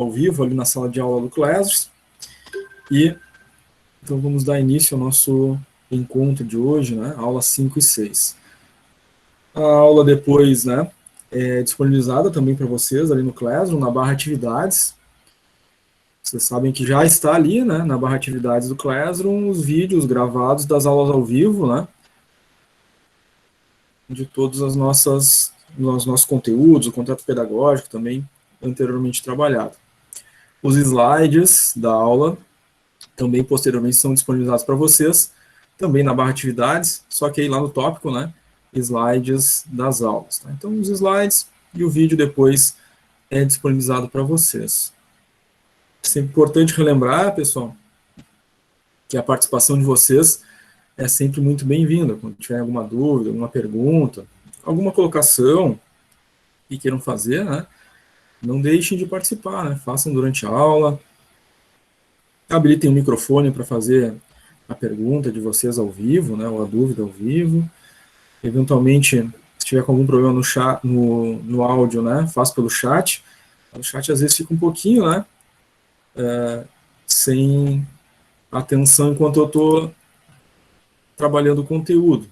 ao vivo ali na sala de aula do Classroom. E então vamos dar início ao nosso encontro de hoje, né? Aula 5 e 6. A aula depois, né, é disponibilizada também para vocês ali no Classroom, na barra atividades. Vocês sabem que já está ali, né, na barra atividades do Classroom, os vídeos gravados das aulas ao vivo, né, de todos os nossos conteúdos, o contrato pedagógico também anteriormente trabalhado. Os slides da aula também posteriormente são disponibilizados para vocês, também na barra atividades, só que aí lá no tópico, né, slides das aulas. Tá? Então, os slides e o vídeo depois é disponibilizado para vocês. É sempre importante relembrar, pessoal, que a participação de vocês é sempre muito bem-vinda. Quando tiver alguma dúvida, alguma pergunta, alguma colocação que queiram fazer, né, não deixem de participar, né, façam durante a aula, habilitem o microfone para fazer a pergunta de vocês ao vivo, né, ou a dúvida ao vivo. Eventualmente, se tiver com algum problema no chat, no áudio, né, faça pelo chat. O chat às vezes fica um pouquinho, né, sem atenção enquanto eu estou trabalhando o conteúdo.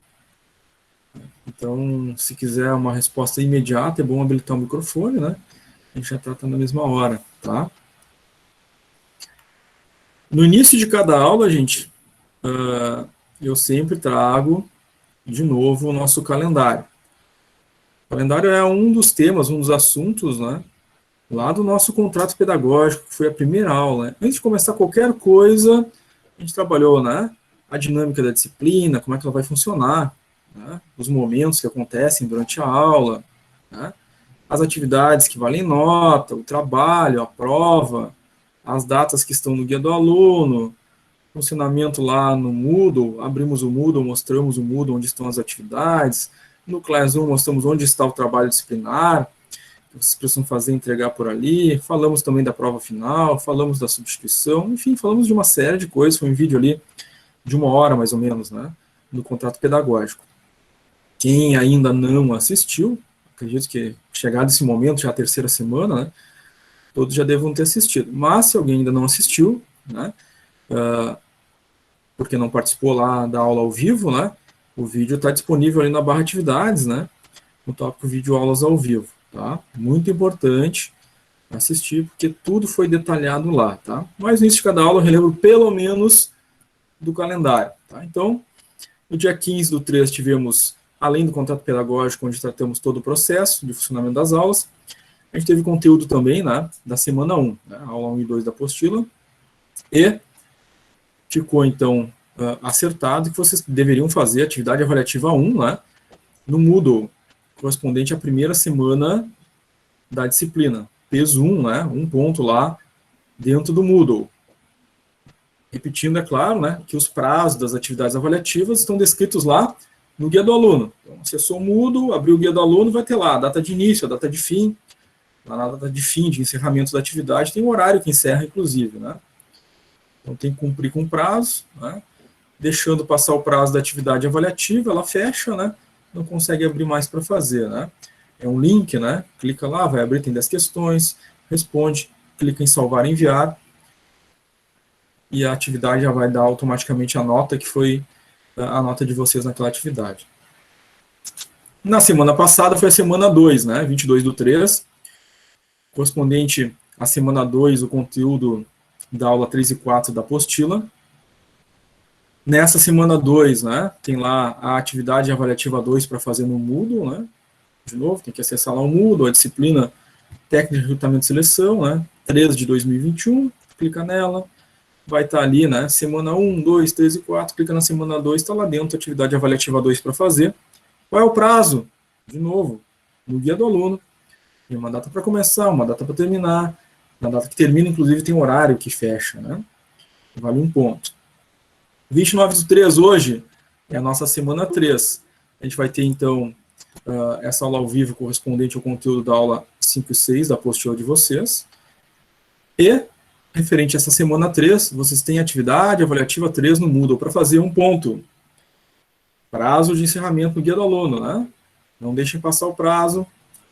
Então, se quiser uma resposta imediata, é bom habilitar o microfone, né? A gente já trata na mesma hora, tá? No início de cada aula, gente, eu sempre trago de novo o nosso calendário. O calendário é um dos temas, um dos assuntos, né, lá do nosso contrato pedagógico, que foi a primeira aula. Né? Antes de começar qualquer coisa, a gente trabalhou, né, a dinâmica da disciplina, como é que ela vai funcionar, né, os momentos que acontecem durante a aula, né, as atividades que valem nota, o trabalho, a prova, as datas que estão no guia do aluno, funcionamento lá no Moodle, abrimos o Moodle, mostramos o Moodle onde estão as atividades, no Classroom mostramos onde está o trabalho disciplinar, que vocês precisam fazer e entregar por ali, falamos também da prova final, falamos da substituição, enfim, falamos de uma série de coisas, foi um vídeo ali de 1 hora mais ou menos, né, no contrato pedagógico. Quem ainda não assistiu, acredito que chegado esse momento, já a terceira semana, né, todos já devam ter assistido, mas se alguém ainda não assistiu, né, porque não participou lá da aula ao vivo, né, o vídeo está disponível ali na barra atividades, né, no tópico vídeo aulas ao vivo, tá? Muito importante assistir, porque tudo foi detalhado lá, tá? Mas no início de cada aula eu relembro pelo menos do calendário, tá? Então, no dia 15/3 tivemos, além do contrato pedagógico, onde tratamos todo o processo de funcionamento das aulas, a gente teve conteúdo também, né, da semana 1, né, aula 1 e 2 da apostila, e ficou, então, acertado que vocês deveriam fazer a atividade avaliativa 1, né, no Moodle, correspondente à primeira semana da disciplina, peso 1, né, um ponto lá dentro do Moodle. Repetindo, é claro, né, que os prazos das atividades avaliativas estão descritos lá no guia do aluno. Então, acessou o Moodle, abriu o guia do aluno, vai ter lá a data de início, a data de fim, lá na data de fim, de encerramento da atividade, tem um horário que encerra, inclusive, né. Então, tem que cumprir com o prazo, né, deixando passar o prazo da atividade avaliativa, ela fecha, né, não consegue abrir mais para fazer, né. É um link, né, clica lá, vai abrir, tem 10 questões, responde, clica em salvar e enviar, e a atividade já vai dar automaticamente a nota que foi a nota de vocês naquela atividade. Na semana passada foi a semana 2, né, 22/3, correspondente à semana 2, o conteúdo da aula 3 e 4 da apostila. Nessa semana 2, né, tem lá a atividade avaliativa 2 para fazer no Moodle, né, de novo, tem que acessar lá o Moodle, a disciplina técnica de recrutamento e seleção, né, 3 de 2021, clica nela, vai estar ali, né, semana 1, 2, 3 e 4, clica na semana 2, está lá dentro, atividade avaliativa 2 para fazer. Qual é o prazo? De novo, no guia do aluno, tem uma data para começar, uma data para terminar, na data que termina, inclusive, tem um horário que fecha, né, vale um ponto. 29/3 hoje é a nossa semana 3, a gente vai ter, então, essa aula ao vivo correspondente ao conteúdo da aula 5 e 6 da apostila de vocês. E, referente a essa semana 3, vocês têm atividade avaliativa 3 no Moodle para fazer um ponto. Prazo de encerramento no guia do aluno, né? Não deixem passar o prazo,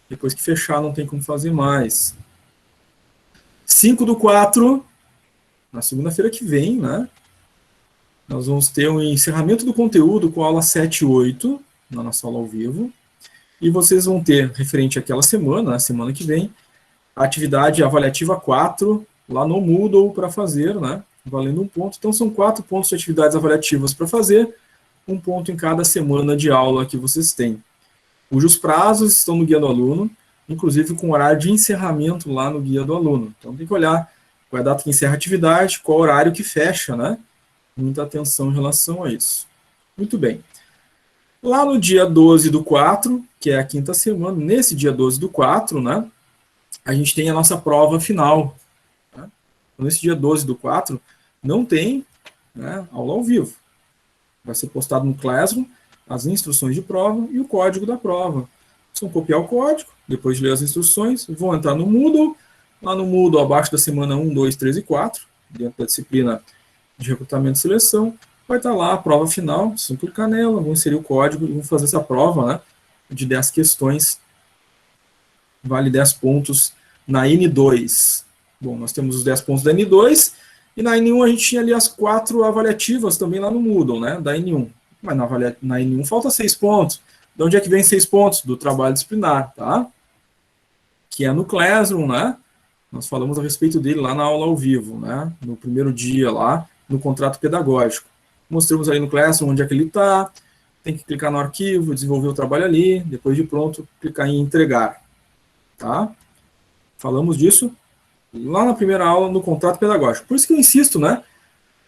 depois que fechar não tem como fazer mais. 5/4, na segunda-feira que vem, né? Nós vamos ter um encerramento do conteúdo com a aula 7 e 8, na nossa aula ao vivo. E vocês vão ter, referente àquela semana, na semana que vem, a atividade avaliativa 4, lá no Moodle para fazer, né? Valendo 1 ponto. Então, são 4 pontos de atividades avaliativas para fazer, 1 ponto em cada semana de aula que vocês têm. Cujos prazos estão no Guia do Aluno, inclusive com horário de encerramento lá no Guia do Aluno. Então, tem que olhar qual é a data que encerra a atividade, qual é o horário que fecha, né? Muita atenção em relação a isso. Muito bem. Lá no dia 12/4, que é a quinta semana, nesse dia 12/4, né, a gente tem a nossa prova final. Né? Nesse dia 12/4, não tem, né, aula ao vivo. Vai ser postado no Classroom as instruções de prova e o código da prova. Vocês vão copiar o código, depois de ler as instruções, vão entrar no Moodle. Lá no Moodle, abaixo da semana 1, 2, 3 e 4, dentro da disciplina de recrutamento e seleção, vai estar lá a prova final. Vocês vão clicar nela, vão inserir o código e vão fazer essa prova, né, de 10 questões. Vale 10 pontos na N2. Bom, nós temos os 10 pontos da N2, e na N1 a gente tinha ali as 4 avaliativas também lá no Moodle, né, da N1. Mas na N1 falta 6 pontos. De onde é que vem 6 pontos? Do trabalho disciplinar, tá? Que é no Classroom, né? Nós falamos a respeito dele lá na aula ao vivo, né? No primeiro dia lá, no contrato pedagógico. Mostramos aí no Classroom onde é que ele está, tem que clicar no arquivo, desenvolver o trabalho ali, depois de pronto, clicar em entregar, tá? Falamos disso lá na primeira aula no contrato pedagógico. Por isso que eu insisto, né?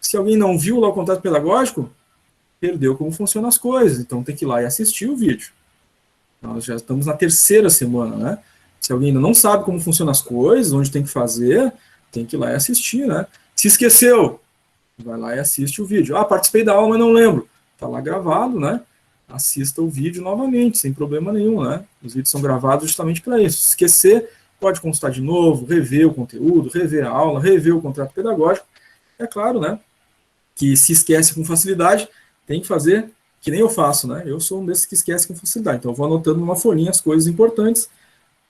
Se alguém não viu lá o contrato pedagógico, perdeu como funcionam as coisas, então tem que ir lá e assistir o vídeo. Nós já estamos na terceira semana, né? Se alguém ainda não sabe como funcionam as coisas, onde tem que fazer, tem que ir lá e assistir, né? Se esqueceu, vai lá e assiste o vídeo. Ah, participei da aula, mas não lembro. Está lá gravado, né? Assista o vídeo novamente, sem problema nenhum, né? Os vídeos são gravados justamente para isso. Se esquecer, pode consultar de novo, rever o conteúdo, rever a aula, rever o contrato pedagógico. É claro, né? Que se esquece com facilidade, tem que fazer que nem eu faço, né? Eu sou um desses que esquece com facilidade. Então, eu vou anotando numa folhinha as coisas importantes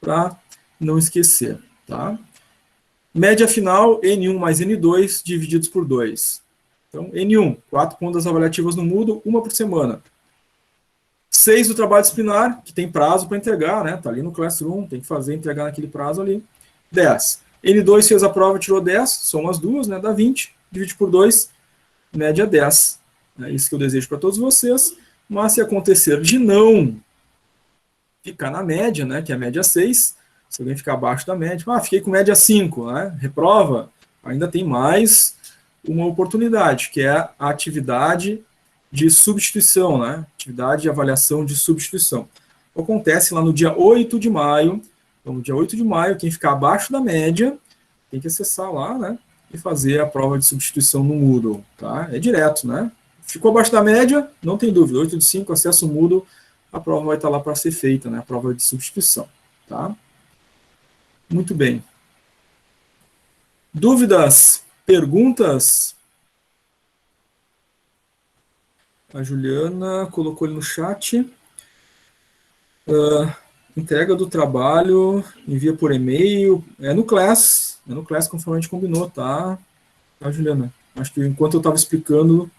para não esquecer, tá? Média final, N1 mais N2 divididos por 2. Então, N1, 4 pontos avaliativas no Moodle, 1 por semana. 6 do trabalho disciplinar, que tem prazo para entregar, né? Tá ali no Classroom, tem que fazer, entregar naquele prazo ali. 10. N2 fez a prova, tirou 10, soma as duas, né? Dá 20, divide por 2, média 10. É isso que eu desejo para todos vocês. Mas se acontecer de não ficar na média, né? Que é a média 6, se alguém ficar abaixo da média, fiquei com média 5, né? Reprova, ainda tem mais uma oportunidade, que é a atividade de substituição, né? Atividade de avaliação de substituição. Acontece lá no dia 8 de maio. Então, no dia 8 de maio, quem ficar abaixo da média tem que acessar lá, né? E fazer a prova de substituição no Moodle, tá? É direto, né? Ficou abaixo da média, não tem dúvida. 8 de 5, acessa o Moodle, a prova vai estar lá para ser feita, né? A prova de substituição, tá? Muito bem. Dúvidas? Perguntas? A Juliana colocou ele no chat. Entrega do trabalho, envia por e-mail. É no Class conforme a gente combinou, tá? Tá, Juliana? Acho que enquanto eu estava explicando,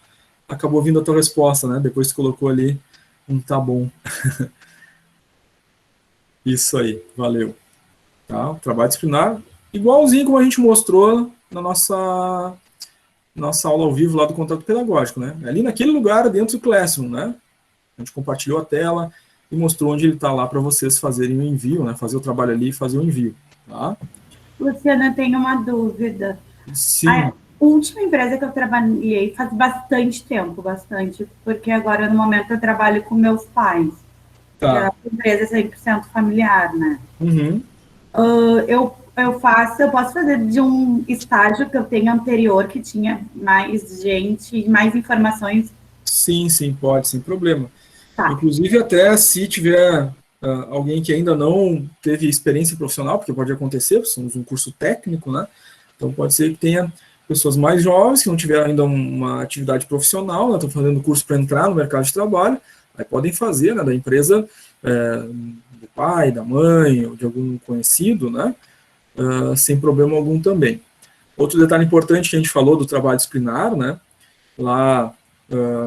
acabou vindo a tua resposta, né? Depois você colocou ali tá bom. Isso aí, valeu. Tá? Trabalho disciplinar, igualzinho como a gente mostrou na nossa aula ao vivo lá do contrato pedagógico, né? Ali naquele lugar dentro do Classroom, né? A gente compartilhou a tela e mostrou onde ele está lá para vocês fazerem o envio, né? Fazer o trabalho ali e fazer o envio, tá? Luciana, tem uma dúvida. Sim. A última empresa que eu trabalhei faz bastante tempo, porque agora no momento eu trabalho com meus pais. Tá. A empresa é 100% familiar, né? Uhum. Eu posso fazer de um estágio que eu tenho anterior, que tinha mais gente, mais informações? Sim, pode, sem problema. Tá. Inclusive, até se tiver alguém que ainda não teve experiência profissional, porque pode acontecer, somos um curso técnico, né? Então, pode ser que tenha pessoas mais jovens, que não tiveram ainda uma atividade profissional, né? Estão fazendo curso para entrar no mercado de trabalho, aí podem fazer, né, da empresa do pai, da mãe, ou de algum conhecido, né? sem problema algum também. Outro detalhe importante que a gente falou do trabalho disciplinar, né, lá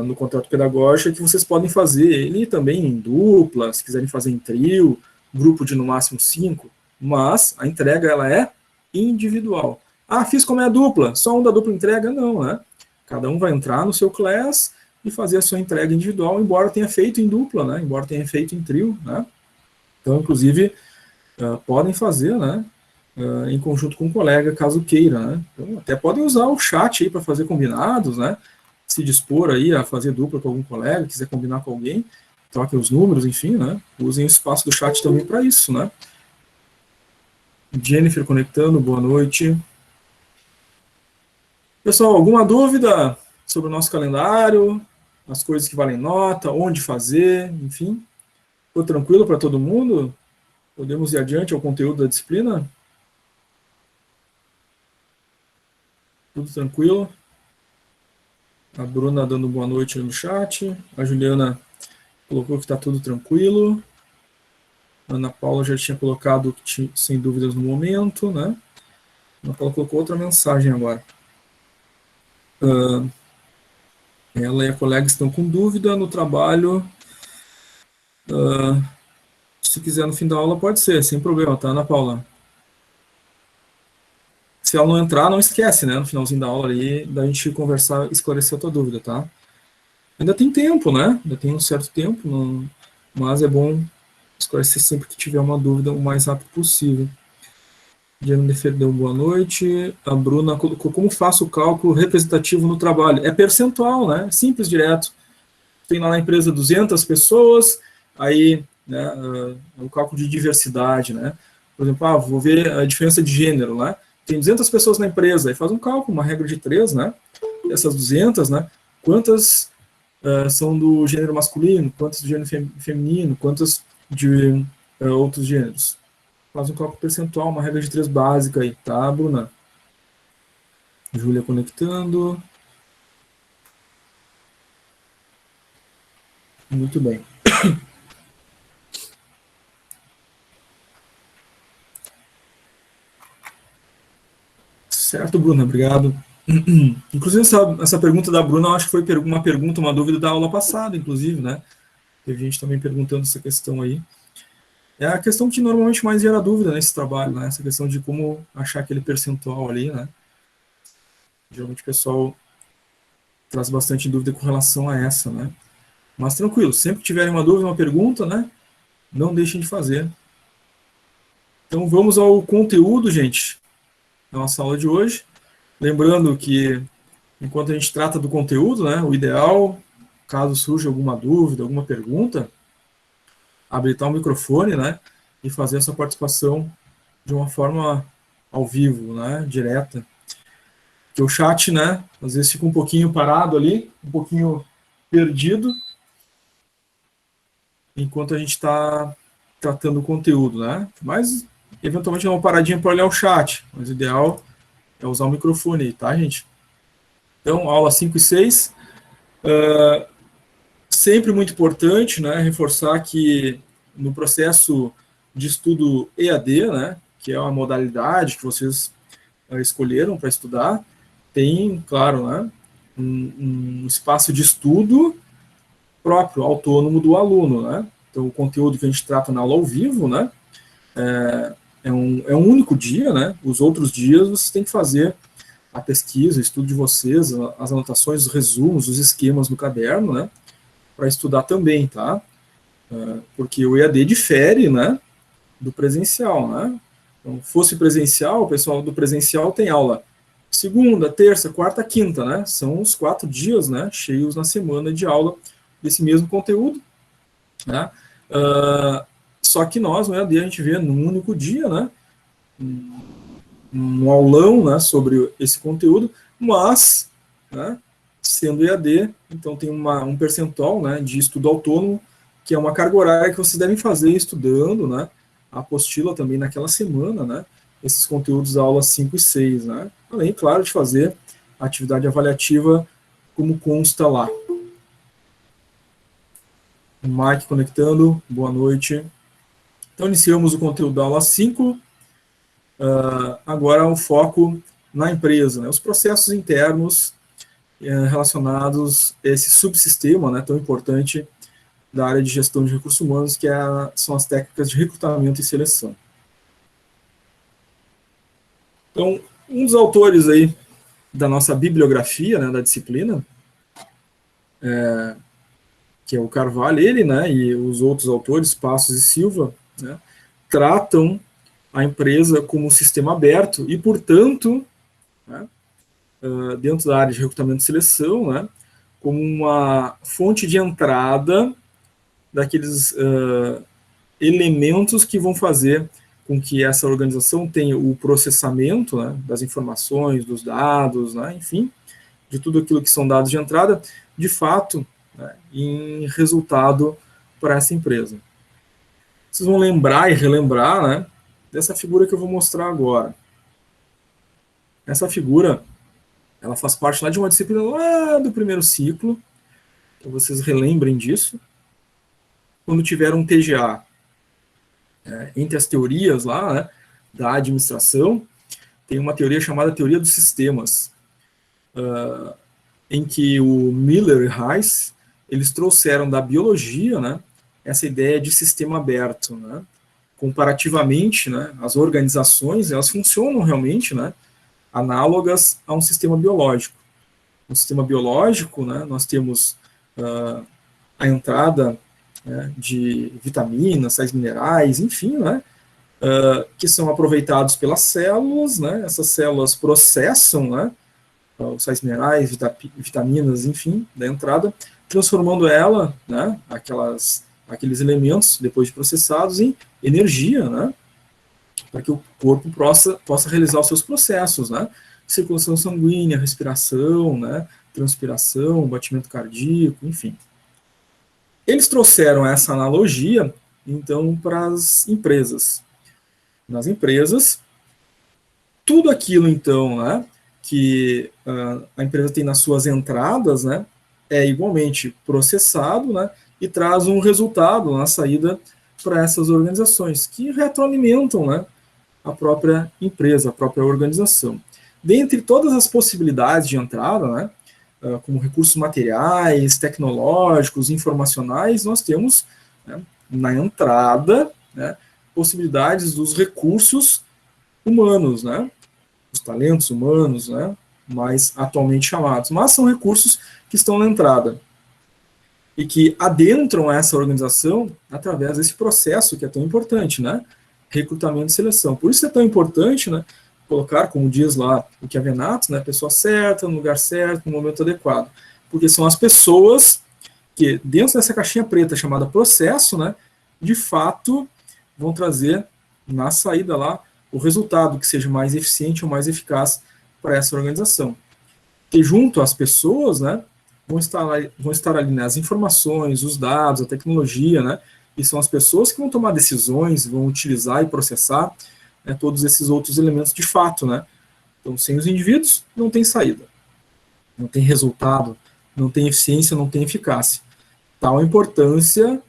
no contrato pedagógico, é que vocês podem fazer ele também em dupla, se quiserem fazer em trio, grupo de no máximo 5, mas a entrega ela é individual. Ah, fiz como é a dupla, só um da dupla entrega? Não, né? Cada um vai entrar no seu class e fazer a sua entrega individual, embora tenha feito em dupla, né? Embora tenha feito em trio, né? Então, inclusive, podem fazer, né? Em conjunto com um colega, caso queira, né? Então, até podem usar o chat aí para fazer combinados, né? Se dispor aí a fazer dupla com algum colega, quiser combinar com alguém, troquem os números, enfim, né? Usem o espaço do chat também para isso, né? Jennifer conectando, boa noite. Pessoal, alguma dúvida sobre o nosso calendário, as coisas que valem nota, onde fazer, enfim? Ficou tranquilo para todo mundo? Podemos ir adiante ao conteúdo da disciplina? Tudo tranquilo? A Bruna dando boa noite no chat. A Juliana colocou que está tudo tranquilo. A Ana Paula já tinha colocado que sem dúvidas no momento, né? A Ana Paula colocou outra mensagem agora. Ela e a colega estão com dúvida no trabalho. Se quiser no fim da aula, pode ser, sem problema, tá, Ana Paula? Se ela não entrar, não esquece, né? No finalzinho da aula ali, da gente conversar, esclarecer a tua dúvida, tá? Ainda tem tempo, né? Ainda tem um certo tempo, mas é bom esclarecer sempre que tiver uma dúvida o mais rápido possível. Jennifer deu boa noite. A Bruna colocou como faço o cálculo representativo no trabalho. É percentual, né? Simples, direto. Tem lá na empresa 200 pessoas, aí, né, o cálculo de diversidade, né? Por exemplo, vou ver a diferença de gênero, né? Tem 200 pessoas na empresa, aí faz um cálculo, uma regra de 3, né? Essas 200, né? Quantas são do gênero masculino, quantas do gênero feminino, quantas de outros gêneros. Faz um cálculo percentual, uma regra de 3 básica aí, tá, Bruna? Júlia conectando. Muito bem. Certo, Bruna, obrigado. Inclusive, essa pergunta da Bruna, eu acho que foi uma dúvida da aula passada, inclusive, né? Teve gente também perguntando essa questão aí. É a questão que normalmente mais gera dúvida nesse trabalho, né? Essa questão de como achar aquele percentual ali, né? Geralmente o pessoal traz bastante dúvida com relação a essa, né? Mas tranquilo, sempre que tiverem uma dúvida, uma pergunta, né? Não deixem de fazer. Então vamos ao conteúdo, gente, da nossa aula de hoje. Lembrando que, enquanto a gente trata do conteúdo, né? O ideal, caso surja alguma dúvida, alguma pergunta, habilitar o microfone, né? E fazer essa participação de uma forma ao vivo, né? Direta. Porque o chat, né? Às vezes fica um pouquinho parado ali, um pouquinho perdido, enquanto a gente está tratando o conteúdo, né? Mas, eventualmente, dá uma paradinha para olhar o chat. Mas o ideal é usar o microfone aí, tá, gente? Então, aula 5 e 6. Sempre muito importante, né? Reforçar que no processo de estudo EAD, né? Que é uma modalidade que vocês escolheram para estudar, tem, claro, né? Um espaço de estudo próprio, autônomo do aluno, né? Então, o conteúdo que a gente trata na aula ao vivo, né? É um único dia, né? Os outros dias vocês têm que fazer a pesquisa, o estudo de vocês, as anotações, os resumos, os esquemas no caderno, né? Para estudar também, tá? Porque o EAD difere, né? Do presencial, né? Então, fosse presencial, o pessoal do presencial tem aula segunda, terça, quarta, quinta, né? São os 4 dias, né? Cheios na semana de aula desse mesmo conteúdo, né? Só que nós, no EAD, a gente vê num único dia, né? Um aulão, né? Sobre esse conteúdo, mas, né? Sendo EAD, então tem um percentual, né? De estudo autônomo, que é uma carga horária que vocês devem fazer estudando, né? A apostila também naquela semana, né? Esses conteúdos da aula 5 e 6, né? Além, claro, de fazer a atividade avaliativa como consta lá. O Mike conectando, boa noite. Então, iniciamos o conteúdo da aula 5. Agora o foco na empresa, né? Os processos internos relacionados a esse subsistema, né, tão importante da área de gestão de recursos humanos, que são as técnicas de recrutamento e seleção. Então, um dos autores aí da nossa bibliografia, né, da disciplina, que é o Carvalho, ele, né, e os outros autores, Passos e Silva, né, tratam a empresa como um sistema aberto e, portanto, né, dentro da área de recrutamento e seleção, né, como uma fonte de entrada daqueles elementos que vão fazer com que essa organização tenha o processamento, né, das informações, dos dados, né, enfim, de tudo aquilo que são dados de entrada, de fato, né, em resultado para essa empresa. Vocês vão lembrar e relembrar, né, dessa figura que eu vou mostrar agora. Essa figura, ela faz parte lá de uma disciplina lá do primeiro ciclo, então vocês relembrem disso. Quando tiver um TGA, entre as teorias lá, né, da administração, tem uma teoria chamada teoria dos sistemas, em que o Miller e Rice, eles trouxeram da biologia, né, essa ideia de sistema aberto, né, comparativamente, né, as organizações, elas funcionam realmente, né, análogas a um sistema biológico. No sistema biológico, né, nós temos a entrada, né, de vitaminas, sais minerais, enfim, né, que são aproveitados pelas células, né, essas células processam, né, os sais minerais, vitaminas, enfim, da entrada, transformando ela, né, aqueles elementos, depois de processados, em energia, né, para que o corpo possa realizar os seus processos, né, circulação sanguínea, respiração, né, transpiração, batimento cardíaco, enfim. Eles trouxeram essa analogia, então, para as empresas. Nas empresas, tudo aquilo, então, né, que a empresa tem nas suas entradas, né, é igualmente processado, né, e traz um resultado na saída para essas organizações, que retroalimentam, né, a própria empresa, a própria organização. Dentre todas as possibilidades de entrada, né, como recursos materiais, tecnológicos, informacionais, nós temos, né, na entrada, né, possibilidades dos recursos humanos, né, os talentos humanos, né, mais atualmente chamados, mas são recursos que estão na entrada e que adentram essa organização através desse processo que é tão importante, né, recrutamento e seleção. Por isso é tão importante, né, colocar, como diz lá o Chiavenato, né, a pessoa certa, no lugar certo, no momento adequado, porque são as pessoas que, dentro dessa caixinha preta chamada processo, né, de fato, vão trazer na saída lá o resultado que seja mais eficiente ou mais eficaz para essa organização. E junto às pessoas, né, vão estar ali, né, as informações, os dados, a tecnologia, né, e são as pessoas que vão tomar decisões, vão utilizar e processar, né, todos esses outros elementos de fato, né. Então, sem os indivíduos, não tem saída, não tem resultado, não tem eficiência, não tem eficácia. Tal a importância,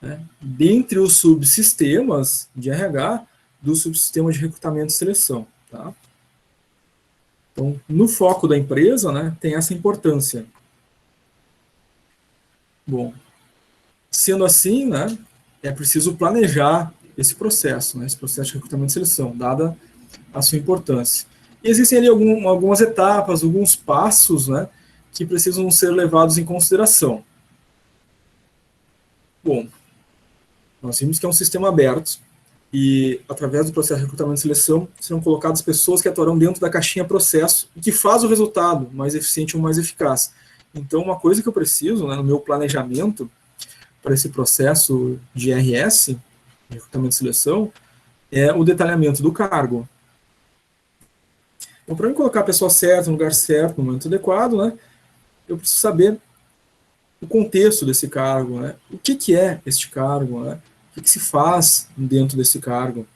né, dentre os subsistemas de RH, do subsistema de recrutamento e seleção. Tá? Então, no foco da empresa, né, tem essa importância. Bom, sendo assim, né, é preciso planejar esse processo, né, esse processo de recrutamento e seleção, dada a sua importância. E existem ali algumas etapas, alguns passos, né, que precisam ser levados em consideração. Bom, nós vimos que é um sistema aberto, e através do processo de recrutamento e seleção serão colocadas pessoas que atuarão dentro da caixinha processo e que faz o resultado mais eficiente ou mais eficaz. Então, uma coisa que eu preciso, né, no meu planejamento para esse processo de RS, de recrutamento e seleção, é o detalhamento do cargo. Então, para eu colocar a pessoa certa, no lugar certo, no momento adequado, né, eu preciso saber o contexto desse cargo, né, o que é este cargo, né, o que se faz dentro desse cargo,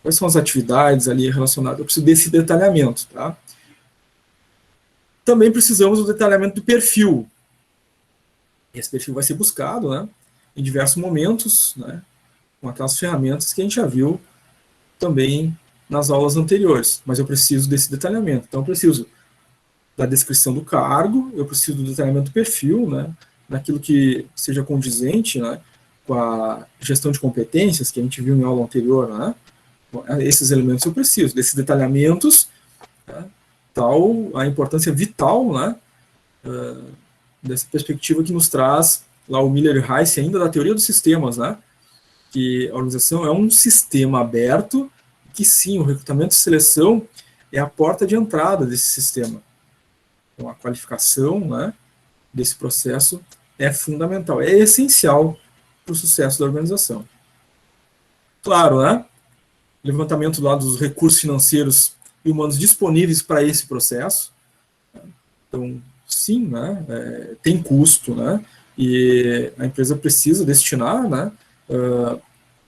quais são as atividades ali relacionadas, eu preciso desse detalhamento, tá? Também precisamos do detalhamento do perfil. Esse perfil vai ser buscado, né, em diversos momentos, né, com aquelas ferramentas que a gente já viu também nas aulas anteriores, mas eu preciso desse detalhamento. Então, eu preciso da descrição do cargo, eu preciso do detalhamento do perfil, né, daquilo que seja condizente, né, com a gestão de competências que a gente viu em aula anterior, né, esses elementos eu preciso, desses detalhamentos, né, tal a importância vital, né, dessa perspectiva que nos traz lá o Miller e Heiss ainda da teoria dos sistemas, né, que a organização é um sistema aberto, que sim, o recrutamento e seleção é a porta de entrada desse sistema. Então, a qualificação, né, desse processo é fundamental, é essencial para o sucesso da organização. Claro, né, levantamento lá dos recursos financeiros e humanos disponíveis para esse processo. Então, sim, né, tem custo, né, e a empresa precisa destinar, né,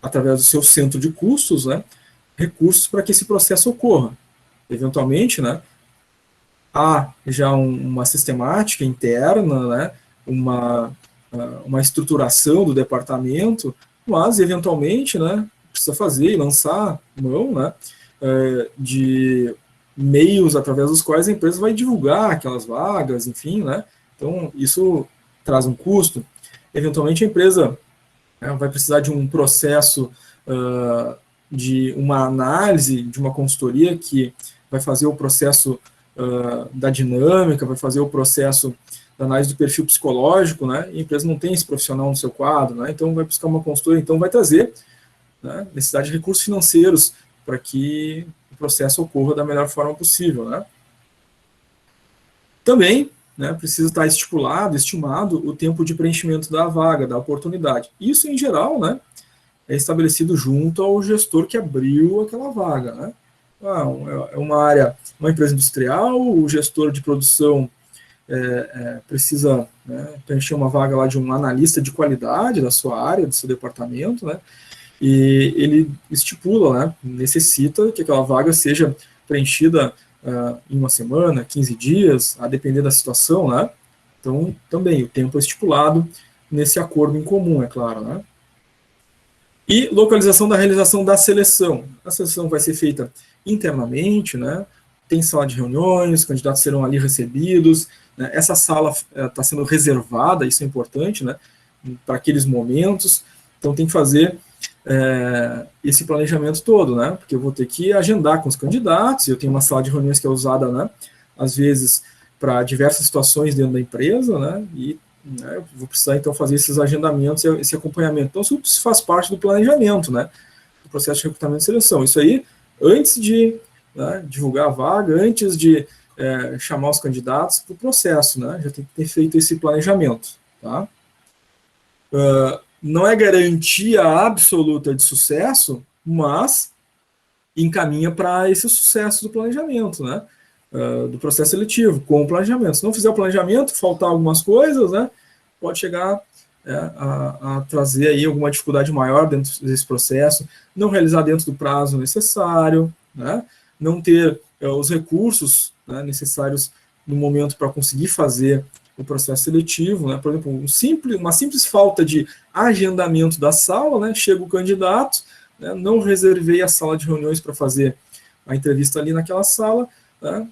através do seu centro de custos, né, recursos para que esse processo ocorra. Eventualmente, né, há já uma sistemática interna, né, uma estruturação do departamento, mas, eventualmente, né, precisa fazer e lançar mão, né, de meios através dos quais a empresa vai divulgar aquelas vagas, enfim, né, então isso traz um custo. Eventualmente a empresa vai precisar de um processo de uma análise, de uma consultoria que vai fazer o processo da dinâmica, vai fazer o processo da análise do perfil psicológico, né, e a empresa não tem esse profissional no seu quadro, né, então vai buscar uma consultoria, então vai trazer, né, necessidade de recursos financeiros para que o processo ocorra da melhor forma possível, né. Também, né, precisa estar estipulado, estimado o tempo de preenchimento da vaga, da oportunidade. Isso, em geral, né, é estabelecido junto ao gestor que abriu aquela vaga, né. É uma área, uma empresa industrial, o gestor de produção precisa, né, preencher uma vaga lá de um analista de qualidade da sua área, do seu departamento, né, e ele estipula, né, necessita que aquela vaga seja preenchida em uma semana, 15 dias, a depender da situação, né, então também o tempo é estipulado nesse acordo em comum, é claro, né. E localização da realização da seleção. A seleção vai ser feita internamente, né, tem sala de reuniões, os candidatos serão ali recebidos, né, essa sala está sendo reservada, isso é importante, né, para aqueles momentos, então tem que fazer esse planejamento todo, né, porque eu vou ter que agendar com os candidatos, eu tenho uma sala de reuniões que é usada, né, às vezes, para diversas situações dentro da empresa, né, e eu vou precisar, então, fazer esses agendamentos, esse acompanhamento. Então, isso faz parte do planejamento, né, do processo de recrutamento e seleção. Isso aí, antes de, né, divulgar a vaga, antes de chamar os candidatos para o processo, né, já tem que ter feito esse planejamento, tá? Não é garantia absoluta de sucesso, mas encaminha para esse sucesso do planejamento, né, do processo seletivo, com o planejamento. Se não fizer o planejamento, faltar algumas coisas, né, pode chegar a trazer aí alguma dificuldade maior dentro desse processo, não realizar dentro do prazo necessário, né, não ter os recursos, né, necessários no momento para conseguir fazer o processo seletivo, né, por exemplo, uma simples falta de agendamento da sala, né, chega o candidato, né, não reservei a sala de reuniões para fazer a entrevista ali naquela sala, né,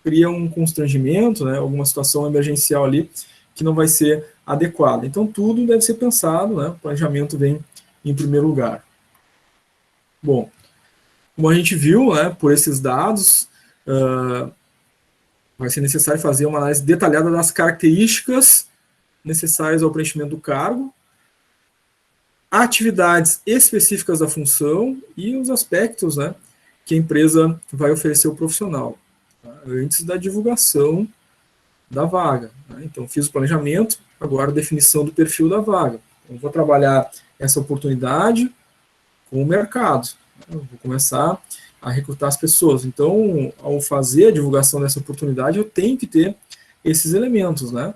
cria um constrangimento, né, alguma situação emergencial ali que não vai ser adequada. Então, tudo deve ser pensado, né, o planejamento vem em primeiro lugar. Bom, como a gente viu, né, por esses dados, vai ser necessário fazer uma análise detalhada das características necessárias ao preenchimento do cargo, atividades específicas da função e os aspectos, né, que a empresa vai oferecer ao profissional, tá, antes da divulgação da vaga, né. Então, fiz o planejamento, agora a definição do perfil da vaga. Então, vou trabalhar essa oportunidade com o mercado, né. Eu vou começar a recrutar as pessoas. Então, ao fazer a divulgação dessa oportunidade, eu tenho que ter esses elementos, né,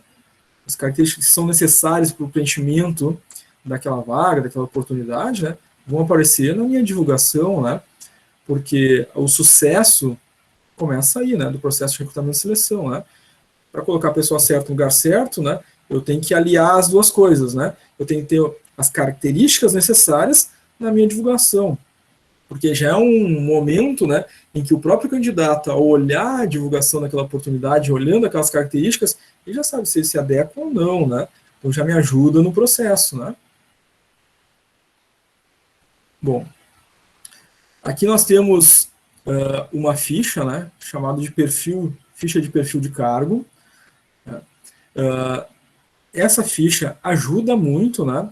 as características que são necessárias para o preenchimento daquela vaga, daquela oportunidade, né, vão aparecer na minha divulgação, né, porque o sucesso começa aí, né, do processo de recrutamento e seleção, né. Para colocar a pessoa certa no lugar certo, né, eu tenho que aliar as duas coisas, né, eu tenho que ter as características necessárias na minha divulgação. porque já é um momento, né, em que o próprio candidato, ao olhar a divulgação daquela oportunidade, olhando aquelas características, ele já sabe se ele se adequa ou não, né? Então já me ajuda no processo, né? Bom, aqui nós temos uma ficha, né, chamada de ficha de perfil de cargo. Né? Essa ficha ajuda muito, né,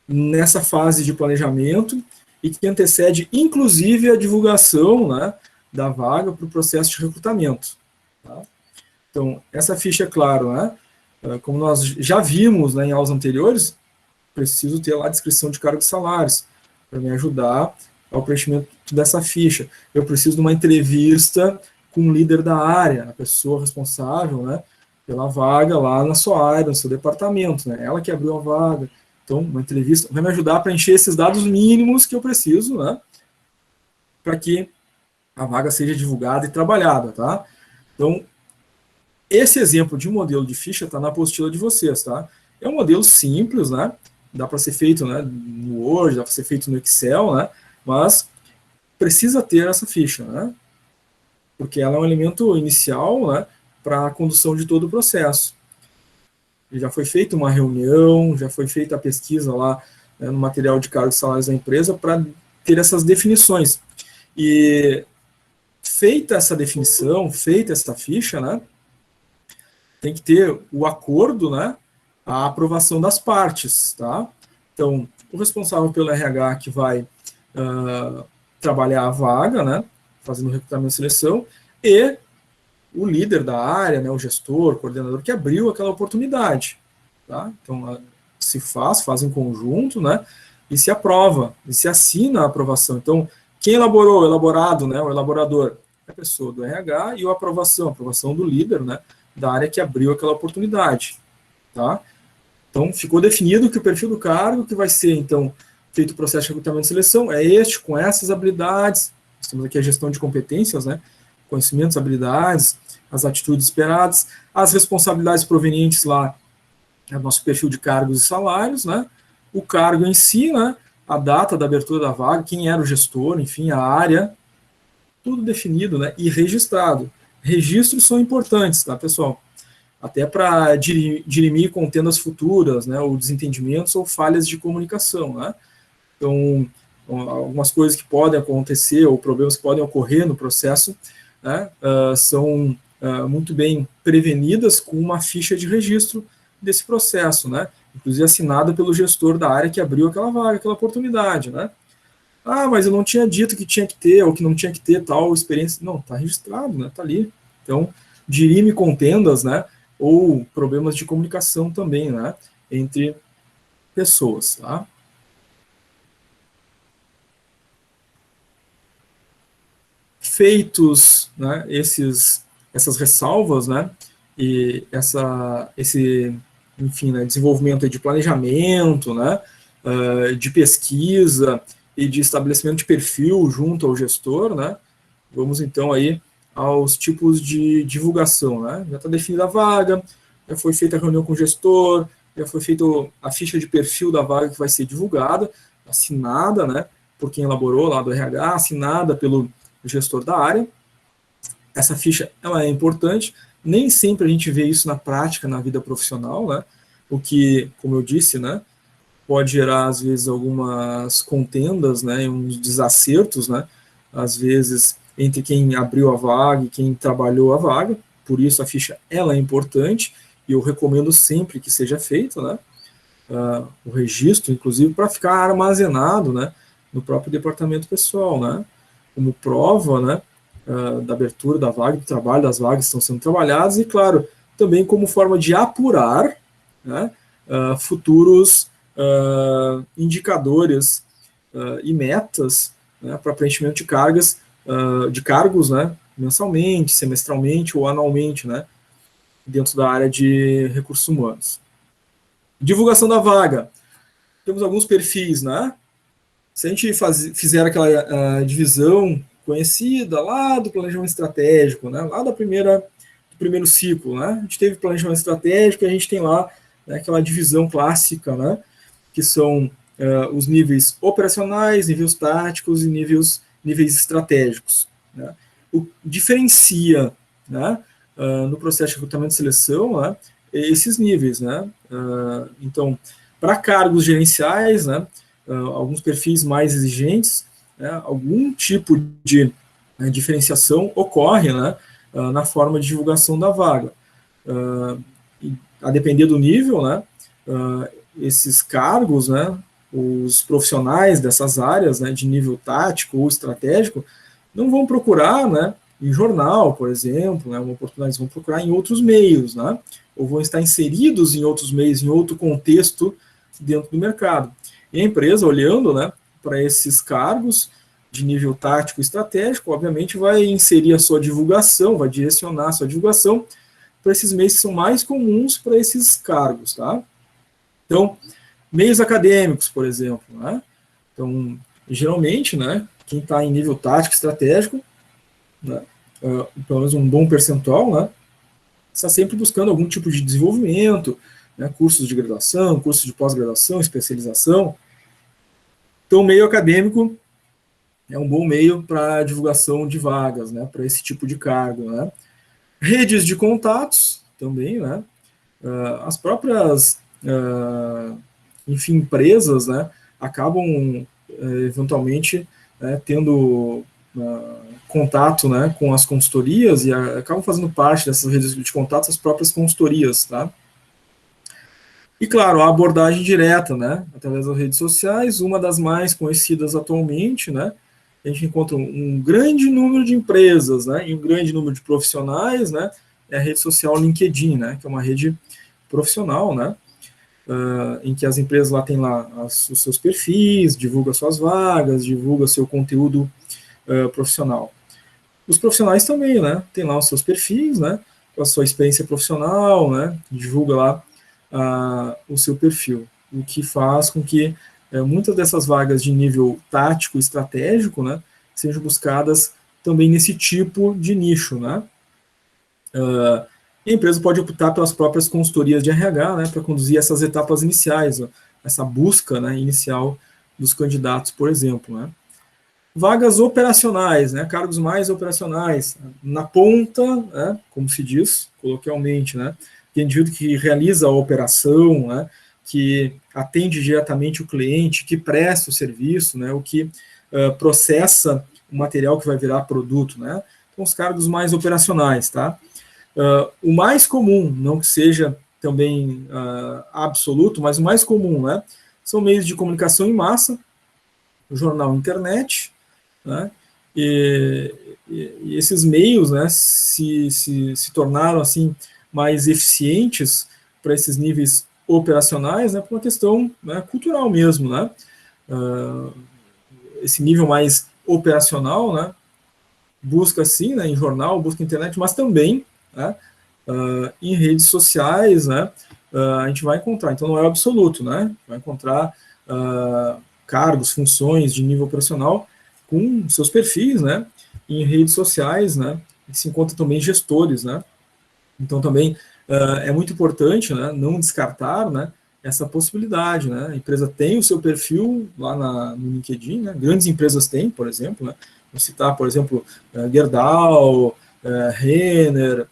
nessa fase de planejamento e que antecede, inclusive, a divulgação, né, da vaga para o processo de recrutamento. Tá? Então, essa ficha, é claro, né, como nós já vimos, né, em aulas anteriores, preciso ter lá a descrição de cargos e salários para me ajudar ao preenchimento dessa ficha. Eu preciso de uma entrevista com o líder da área, a pessoa responsável, né, pela vaga lá na sua área, no seu departamento, né, ela que abriu a vaga. Então, uma entrevista vai me ajudar a preencher esses dados mínimos que eu preciso, né, para que a vaga seja divulgada e trabalhada, tá? Então, esse exemplo de modelo de ficha está na apostila de vocês, tá? É um modelo simples, né? Dá para ser feito, né, no Word, dá para ser feito no Excel, né? Mas precisa ter essa ficha, né? Porque ela é um elemento inicial, né, para a condução de todo o processo. E já foi feita uma reunião, já foi feita a pesquisa lá, né, no material de cargos e salários da empresa para ter essas definições. E feita essa definição, feita essa ficha, né, tem que ter o acordo, né, a aprovação das partes, tá? Então, o responsável pelo RH que vai trabalhar a vaga, né, fazendo recrutamento e seleção, e o líder da área, né, o gestor, o coordenador que abriu aquela oportunidade, tá? Então, faz em conjunto, né, e se aprova, e se assina a aprovação. Então, quem elaborou, elaborado, né, o elaborador, é a pessoa do RH, e a aprovação do líder, né, da área que abriu aquela oportunidade, tá? Então, ficou definido que o perfil do cargo, que vai ser, então, feito o processo de recrutamento e seleção, é este, com essas habilidades. Nós temos aqui a gestão de competências, né, conhecimentos, habilidades, as atitudes esperadas, as responsabilidades provenientes lá do nosso perfil de cargos e salários, né, o cargo em si, né, a data da abertura da vaga, quem era o gestor, enfim, a área, tudo definido, né, e registrado. Registros são importantes, tá, pessoal? Até para dirimir contendas futuras, né, ou desentendimentos ou falhas de comunicação, né? Então, algumas coisas que podem acontecer ou problemas que podem ocorrer no processo, né, são muito bem prevenidas com uma ficha de registro desse processo, né? Inclusive assinada pelo gestor da área que abriu aquela vaga, aquela oportunidade, né? Ah, mas eu não tinha dito que tinha que ter ou que não tinha que ter tal experiência. Não, está registrado, né? Está ali. Então, dirime contendas, né? Ou problemas de comunicação também, né? Entre pessoas, tá? Feitos, né, essas ressalvas, né, e enfim, né, desenvolvimento de planejamento, né, de pesquisa e de estabelecimento de perfil junto ao gestor, né, vamos então aí aos tipos de divulgação, né, já está definida a vaga, já foi feita a reunião com o gestor, já foi feita a ficha de perfil da vaga que vai ser divulgada, assinada, né, por quem elaborou lá do RH, assinada pelo gestor da área. Essa ficha ela é importante, nem sempre a gente vê isso na prática, na vida profissional, né? O que, como eu disse, né, pode gerar às vezes algumas contendas, né, uns desacertos, né, às vezes entre quem abriu a vaga e quem trabalhou a vaga. Por isso a ficha ela é importante e eu recomendo sempre que seja feito, né, o registro, inclusive para ficar armazenado, né, no próprio departamento pessoal, né, como prova, né, da abertura da vaga, do trabalho das vagas que estão sendo trabalhadas, e, claro, também como forma de apurar, né, futuros indicadores e metas, né, para preenchimento de cargos, né, mensalmente, semestralmente ou anualmente, né, dentro da área de recursos humanos. Divulgação da vaga. Temos alguns perfis, né? Se a gente fizer aquela divisão conhecida lá do planejamento estratégico, né, lá do primeiro ciclo, né, a gente teve planejamento estratégico e a gente tem lá, né, aquela divisão clássica, né, que são os níveis operacionais, níveis táticos e níveis estratégicos. Né? O diferencia, né, no processo de recrutamento e seleção, né, esses níveis. Né? Então, para cargos gerenciais, né, alguns perfis mais exigentes, né, algum tipo de diferenciação ocorre, né, na forma de divulgação da vaga. A depender do nível, né, esses cargos, né, os profissionais dessas áreas, né, de nível tático ou estratégico, não vão procurar, né, em jornal, por exemplo, né, uma oportunidade, eles vão procurar em outros meios, né, ou vão estar inseridos em outros meios, em outro contexto dentro do mercado. E a empresa, olhando, né, para esses cargos de nível tático e estratégico, obviamente vai inserir a sua divulgação, vai direcionar a sua divulgação para esses meios que são mais comuns para esses cargos, tá? Então, meios acadêmicos, por exemplo, né? Então, geralmente, né, quem está em nível tático estratégico, né, pelo menos um bom percentual, né, está sempre buscando algum tipo de desenvolvimento, né, cursos de graduação, cursos de pós-graduação, especialização. Então, o meio acadêmico é um bom meio para divulgação de vagas, né, para esse tipo de cargo, né. Redes de contatos também, né, as próprias, enfim, empresas, né, acabam eventualmente tendo contato, né, com as consultorias e acabam fazendo parte dessas redes de contatos as próprias consultorias, tá? E, claro, a abordagem direta, né, através das redes sociais, uma das mais conhecidas atualmente, né, a gente encontra um grande número de empresas, né, e um grande número de profissionais, né, é a rede social LinkedIn, né, que é uma rede profissional, né, em que as empresas lá têm lá os seus perfis, divulga suas vagas, divulga seu conteúdo profissional. Os profissionais também, né, tem lá os seus perfis, né, com a sua experiência profissional, né, divulga lá o seu perfil, o que faz com que muitas dessas vagas de nível tático e estratégico, né, sejam buscadas também nesse tipo de nicho, né. A empresa pode optar pelas próprias consultorias de RH, né, para conduzir essas etapas iniciais, ó, essa busca, né, inicial dos candidatos, por exemplo, né. Vagas operacionais, né, cargos mais operacionais, na ponta, né, como se diz coloquialmente, né, que é o indivíduo que realiza a operação, né, que atende diretamente o cliente, que presta o serviço, né, o que processa o material que vai virar produto, né, então os cargos mais operacionais, tá? O mais comum, não que seja também absoluto, mas o mais comum, né, são meios de comunicação em massa, jornal, internet, né, e esses meios, né, se tornaram assim mais eficientes para esses níveis operacionais, né, por uma questão, né, cultural mesmo, né, esse nível mais operacional, né, busca sim, né, em jornal, busca internet, mas também, né, em redes sociais, né, a gente vai encontrar, então não é absoluto, né, vai encontrar cargos, funções de nível operacional com seus perfis, né, em redes sociais, né, se encontra também gestores, né, então também é muito importante, né, não descartar, né, essa possibilidade, né, a empresa tem o seu perfil lá no LinkedIn, né, grandes empresas têm, por exemplo, né, vou citar, por exemplo, Gerdau, Renner,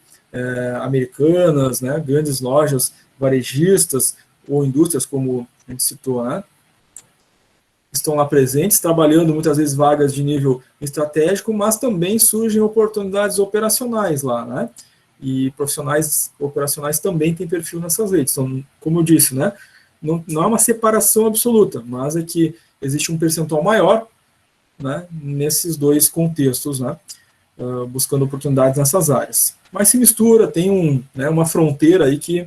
Americanas, né, grandes lojas varejistas ou indústrias, como a gente citou, né, estão lá presentes, trabalhando muitas vezes vagas de nível estratégico, mas também surgem oportunidades operacionais lá, né? E profissionais operacionais também têm perfil nessas redes. Então, como eu disse, né? Não é uma separação absoluta, mas é que existe um percentual maior, né, nesses dois contextos, né? Buscando oportunidades nessas áreas. Mas se mistura, tem uma fronteira aí que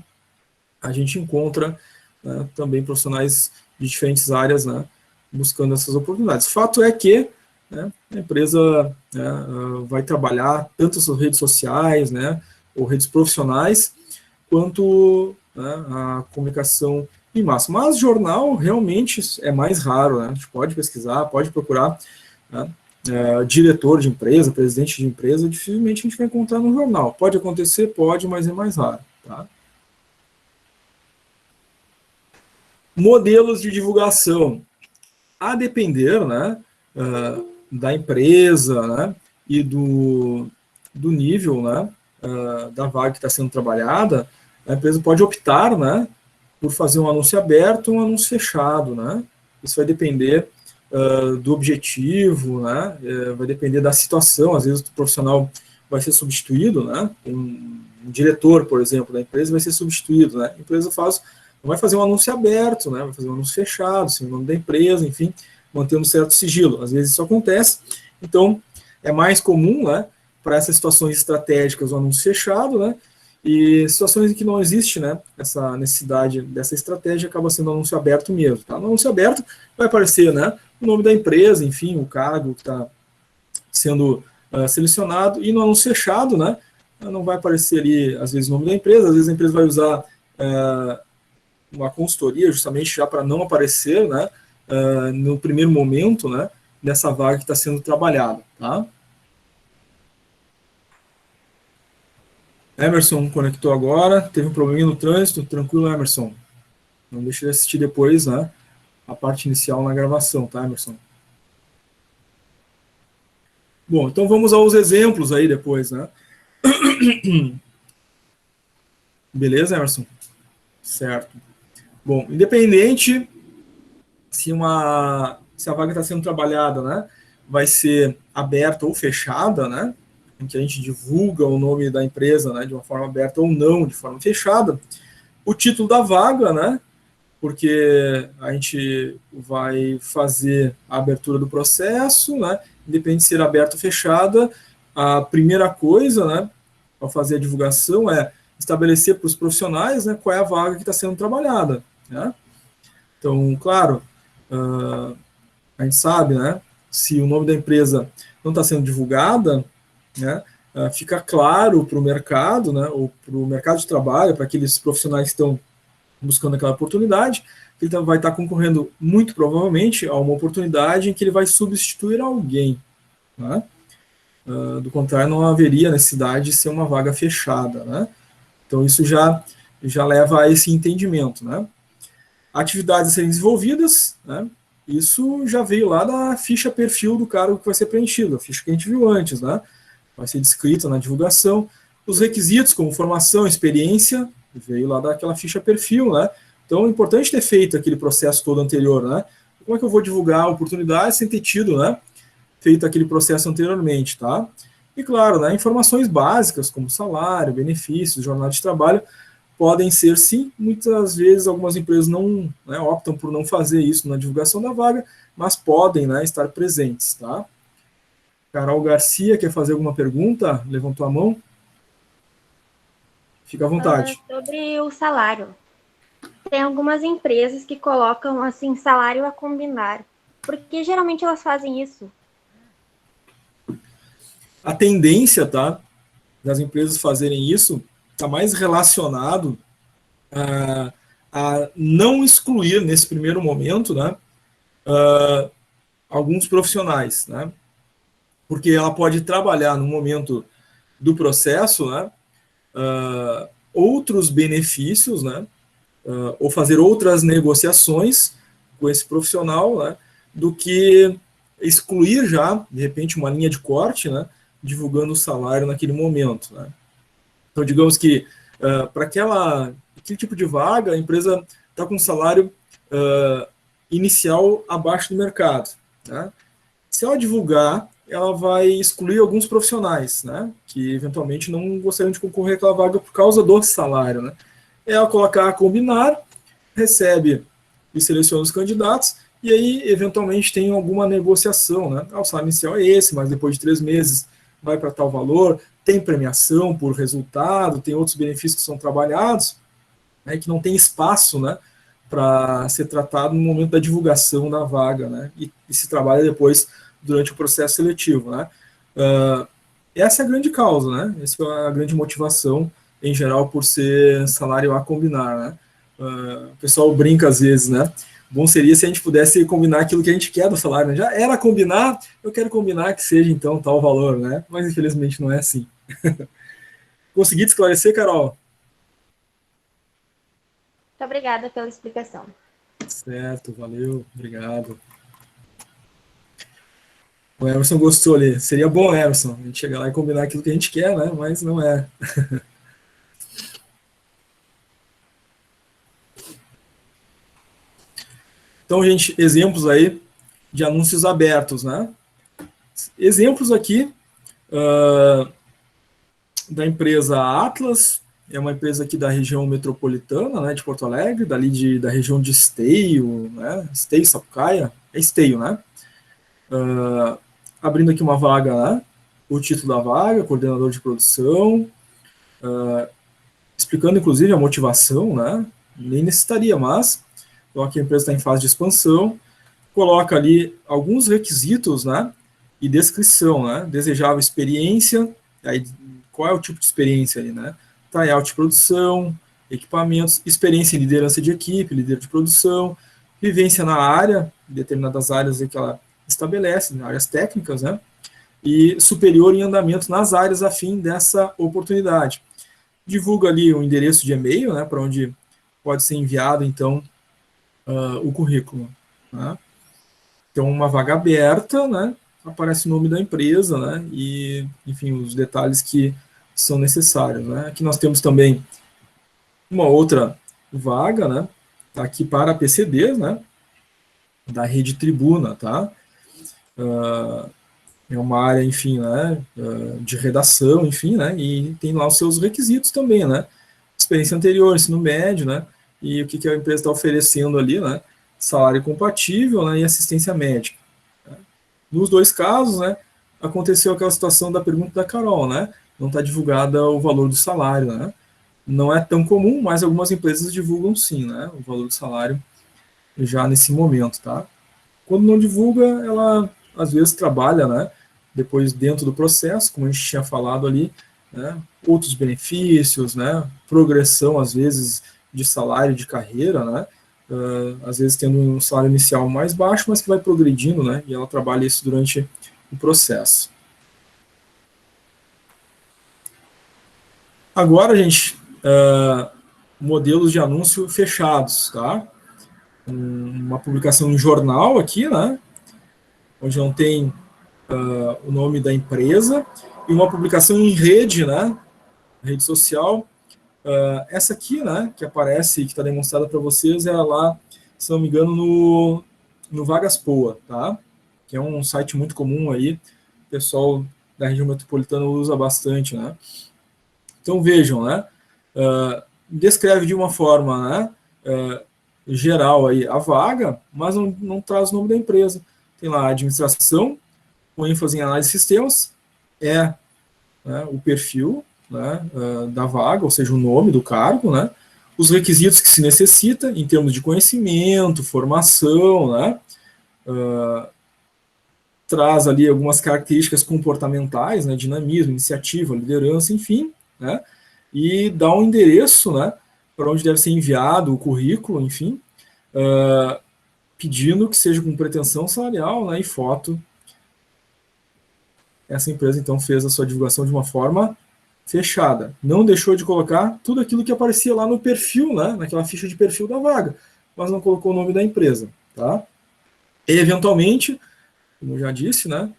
a gente encontra, né, também profissionais de diferentes áreas, né, buscando essas oportunidades. Fato é que, né, a empresa, né, vai trabalhar tanto as redes sociais, né, ou redes profissionais, quanto, né, a comunicação em massa. Mas jornal realmente é mais raro, né, a gente pode pesquisar, pode procurar, né, diretor de empresa, presidente de empresa, dificilmente a gente vai encontrar no jornal. Pode acontecer, pode, mas é mais raro, tá? Modelos de divulgação. a depender, né, da empresa, né, e do nível, né, da vaga que está sendo trabalhada, a empresa pode optar, né, por fazer um anúncio aberto ou um anúncio fechado, né? Isso vai depender do objetivo, né? Vai depender da situação. Às vezes o profissional vai ser substituído, né? Um diretor, por exemplo, da empresa vai ser substituído, né? A empresa não vai fazer um anúncio aberto, né? Vai fazer um anúncio fechado, sem o nome da empresa, enfim, mantendo um certo sigilo. Às vezes isso acontece. Então, é mais comum, né? Para essas situações estratégicas, o anúncio fechado, né? E situações em que não existe, né, essa necessidade dessa estratégia, acaba sendo anúncio aberto mesmo. Tá? No anúncio aberto vai aparecer, né, o nome da empresa, enfim, o cargo que está sendo selecionado, e no anúncio fechado, né, não vai aparecer ali, às vezes, o nome da empresa, às vezes a empresa vai usar uma consultoria justamente já para não aparecer, né, no primeiro momento, né, nessa vaga que está sendo trabalhada. Tá? Emerson conectou agora, teve um probleminha no trânsito, tranquilo, Emerson. Não deixe de assistir depois, né, a parte inicial na gravação, tá, Emerson? Bom, então vamos aos exemplos aí depois, né? Beleza, Emerson? Certo. Bom, independente se a vaga está sendo trabalhada, né, vai ser aberta ou fechada, né, em que a gente divulga o nome da empresa, né, de uma forma aberta ou não, de forma fechada, o título da vaga, né, porque a gente vai fazer a abertura do processo, né? Independente de ser aberta ou fechada, a primeira coisa, né, ao fazer a divulgação é estabelecer para os profissionais, né, qual é a vaga que está sendo trabalhada, né? Então, claro, a gente sabe, né, se o nome da empresa não está sendo divulgada, né, fica claro para o mercado, né, ou para o mercado de trabalho, para aqueles profissionais que estão buscando aquela oportunidade, ele vai estar concorrendo muito provavelmente a uma oportunidade em que ele vai substituir alguém. Né? Do contrário, não haveria necessidade de ser uma vaga fechada. Né? Então, isso já leva a esse entendimento. Né? Atividades a serem desenvolvidas, né? Isso já veio lá da ficha perfil do cargo que vai ser preenchido, a ficha que a gente viu antes. Né? Vai ser descrita na divulgação. Os requisitos, como formação, experiência, veio lá daquela ficha perfil, né? Então é importante ter feito aquele processo todo anterior, né? Como é que eu vou divulgar a oportunidade sem ter tido, né, feito aquele processo anteriormente, tá? E claro, né, informações básicas como salário, benefícios, jornada de trabalho podem ser, sim, muitas vezes algumas empresas não, né, optam por não fazer isso na divulgação da vaga, mas podem, né, estar presentes, tá? Carol Garcia quer fazer alguma pergunta? Levantou a mão? Fica à vontade. Sobre o salário. Tem algumas empresas que colocam assim salário a combinar. Porque geralmente elas fazem isso. A tendência, tá, das empresas fazerem isso está mais relacionado a não excluir nesse primeiro momento, né, alguns profissionais, né, porque ela pode trabalhar no momento do processo, né, outros benefícios, né, ou fazer outras negociações com esse profissional, né, do que excluir já, de repente, uma linha de corte, né, divulgando o salário naquele momento. Né. Então, digamos que para aquele tipo de vaga, a empresa está com um salário inicial abaixo do mercado. Né. Se ela divulgar, ela vai excluir alguns profissionais, né, que eventualmente não gostariam de concorrer àquela vaga por causa do salário. Né. Ela colocar a combinar, recebe e seleciona os candidatos, e aí, eventualmente, tem alguma negociação. Né. O salário inicial é esse, mas depois de 3 meses vai para tal valor, tem premiação por resultado, tem outros benefícios que são trabalhados, né, que não tem espaço, né, para ser tratado no momento da divulgação da vaga, né, e se trabalha depois durante o processo seletivo. Né. Essa é a grande causa, né, essa é a grande motivação, em geral, por ser salário a combinar. Né. O pessoal brinca às vezes, né, bom seria se a gente pudesse combinar aquilo que a gente quer do salário, né? Já era combinar, eu quero combinar que seja, então, tal valor, né? Mas, infelizmente, não é assim. Consegui te esclarecer, Carol? Muito obrigada pela explicação. Certo, valeu, obrigado. O Emerson gostou ali. Seria bom, Emerson, a gente chegar lá e combinar aquilo que a gente quer, né? Mas não é. Então, gente, exemplos aí de anúncios abertos, né? Exemplos aqui da empresa Atlas, é uma empresa aqui da região metropolitana, né, de Porto Alegre, da região de Esteio, né? Esteio, Sapucaia, é Esteio, né? Abrindo aqui uma vaga, né? O título da vaga, coordenador de produção, explicando inclusive a motivação, né? Nem necessitaria, mas coloca a empresa está em fase de expansão, coloca ali alguns requisitos, né? E descrição, né? Desejável experiência, aí qual é o tipo de experiência ali, né? Tryout de produção, equipamentos, experiência em liderança de equipe, líder de produção, vivência na área, determinadas áreas que ela estabelece, áreas técnicas, né? E superior em andamento nas áreas a fim dessa oportunidade. Divulga ali o endereço de e-mail, né? Para onde pode ser enviado, então, o currículo, né? Então, uma vaga aberta, né? Aparece o nome da empresa, né? E, enfim, os detalhes que são necessários, né? Aqui nós temos também uma outra vaga, né? Tá aqui para PCDs, né? Da Rede Tribuna, tá? É uma área, enfim, né? De redação, enfim, né? E tem lá os seus requisitos também, né? Experiência anterior, ensino médio, né? E o que a empresa está oferecendo ali, né? Salário compatível, né? E assistência médica. Nos dois casos, né, aconteceu aquela situação da pergunta da Carol, né? Não está divulgada o valor do salário, né? Não é tão comum, mas algumas empresas divulgam sim, né? O valor do salário já nesse momento, tá? Quando não divulga, ela às vezes trabalha, né? Depois dentro do processo, como a gente tinha falado ali, né? Outros benefícios, né? Progressão às vezes de salário, de carreira, né? Às vezes tendo um salário inicial mais baixo, mas que vai progredindo, né? E ela trabalha isso durante o processo. Agora, gente, modelos de anúncio fechados, tá? Uma publicação em jornal aqui, né? Onde não tem o nome da empresa, e uma publicação em rede, né? Rede social. Essa aqui, né? Que aparece, que está demonstrada para vocês, é lá, se não me engano, no Vagas Poa, tá? Que é um site muito comum aí, o pessoal da região metropolitana usa bastante, né? Então vejam, né? Descreve de uma forma, né? Geral aí a vaga, mas não traz o nome da empresa. Tem lá a administração, com ênfase em análise de sistemas, né, o perfil, né, da vaga, ou seja, o nome do cargo, né? Os requisitos que se necessita em termos de conhecimento, formação, né? Traz ali algumas características comportamentais, né? Dinamismo, iniciativa, liderança, enfim, né? E dá um endereço, né? Para onde deve ser enviado o currículo, enfim, pedindo que seja com pretensão salarial, né? E foto. Essa empresa, então, fez a sua divulgação de uma forma fechada. Não deixou de colocar tudo aquilo que aparecia lá no perfil, né? Naquela ficha de perfil da vaga, mas não colocou o nome da empresa, tá? E, eventualmente, como eu já disse, né?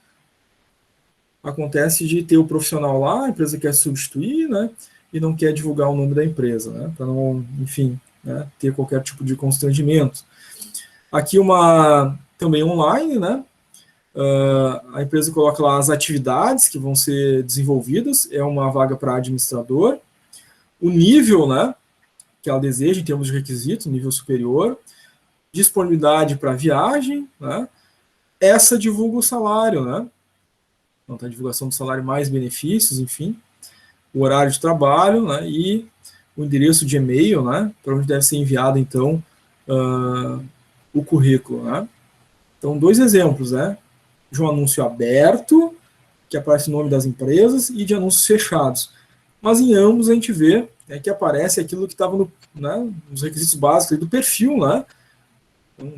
Acontece de ter o profissional lá, a empresa quer substituir, né? E não quer divulgar o nome da empresa, né? Para não, enfim, né, ter qualquer tipo de constrangimento. Aqui também online, né? A empresa coloca lá as atividades que vão ser desenvolvidas, é uma vaga para administrador, o nível, né, que ela deseja em termos de requisitos, nível superior, disponibilidade para viagem, né, essa divulga o salário, né, então tá a divulgação do salário mais benefícios, enfim, o horário de trabalho, né, e o endereço de e-mail, né, para onde deve ser enviado, então, o currículo, né. Então, 2 exemplos, né, de um anúncio aberto, que aparece o nome das empresas, e de anúncios fechados. Mas em ambos a gente vê, né, que aparece aquilo que estava nos requisitos básicos do perfil, né? Então,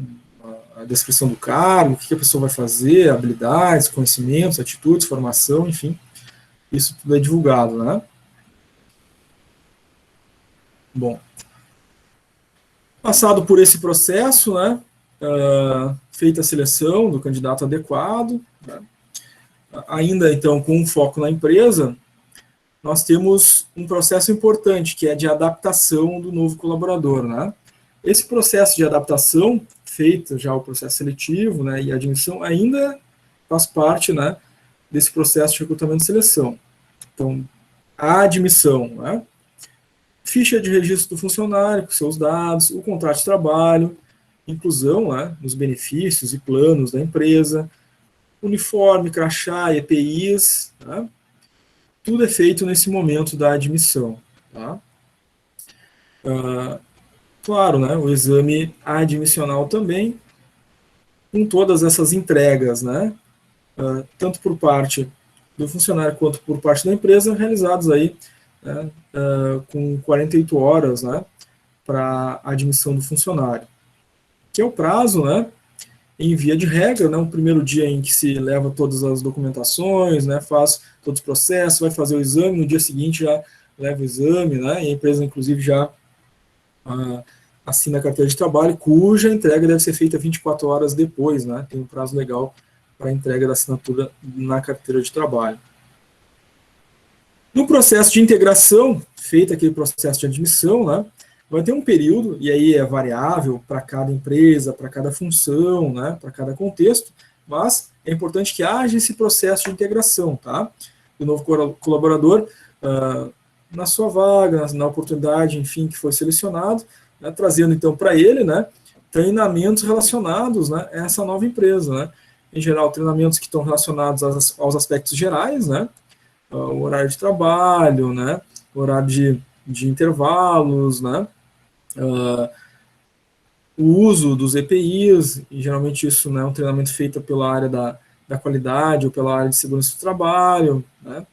a descrição do cargo, o que a pessoa vai fazer, habilidades, conhecimentos, atitudes, formação, enfim. Isso tudo é divulgado, né? Bom, passado por esse processo, né? Feita a seleção do candidato adequado, né, ainda, então, com um foco na empresa, nós temos um processo importante, que é de adaptação do novo colaborador, né? Esse processo de adaptação, feito já o processo seletivo, né, e admissão, ainda faz parte, né, desse processo de recrutamento e seleção. Então, a admissão, né, ficha de registro do funcionário, com seus dados, o contrato de trabalho, inclusão, né, nos benefícios e planos da empresa, uniforme, crachá, EPIs, né, tudo é feito nesse momento da admissão. Tá? Claro, né, o exame admissional também, com todas essas entregas, né, tanto por parte do funcionário quanto por parte da empresa, realizados aí, né, com 48 horas, né, para a admissão do funcionário. Que é o prazo, né, em via de regra, né, o primeiro dia em que se leva todas as documentações, né, faz todos os processos, vai fazer o exame, no dia seguinte já leva o exame, né, e a empresa, inclusive, já assina a carteira de trabalho, cuja entrega deve ser feita 24 horas depois, né, tem um prazo legal para a entrega da assinatura na carteira de trabalho. No processo de integração, feito aquele processo de admissão, né, vai ter um período, e aí é variável para cada empresa, para cada função, né, para cada contexto, mas é importante que haja esse processo de integração, tá? Do novo colaborador, na sua vaga, na oportunidade, enfim, que foi selecionado, né, trazendo então para ele, né, treinamentos relacionados, né, a essa nova empresa, né? Em geral, treinamentos que estão relacionados aos aspectos gerais, né, o horário de trabalho, né, o horário de intervalos, né, o uso dos EPIs, e geralmente isso, né, é um treinamento feito pela área da qualidade ou pela área de segurança do trabalho, né,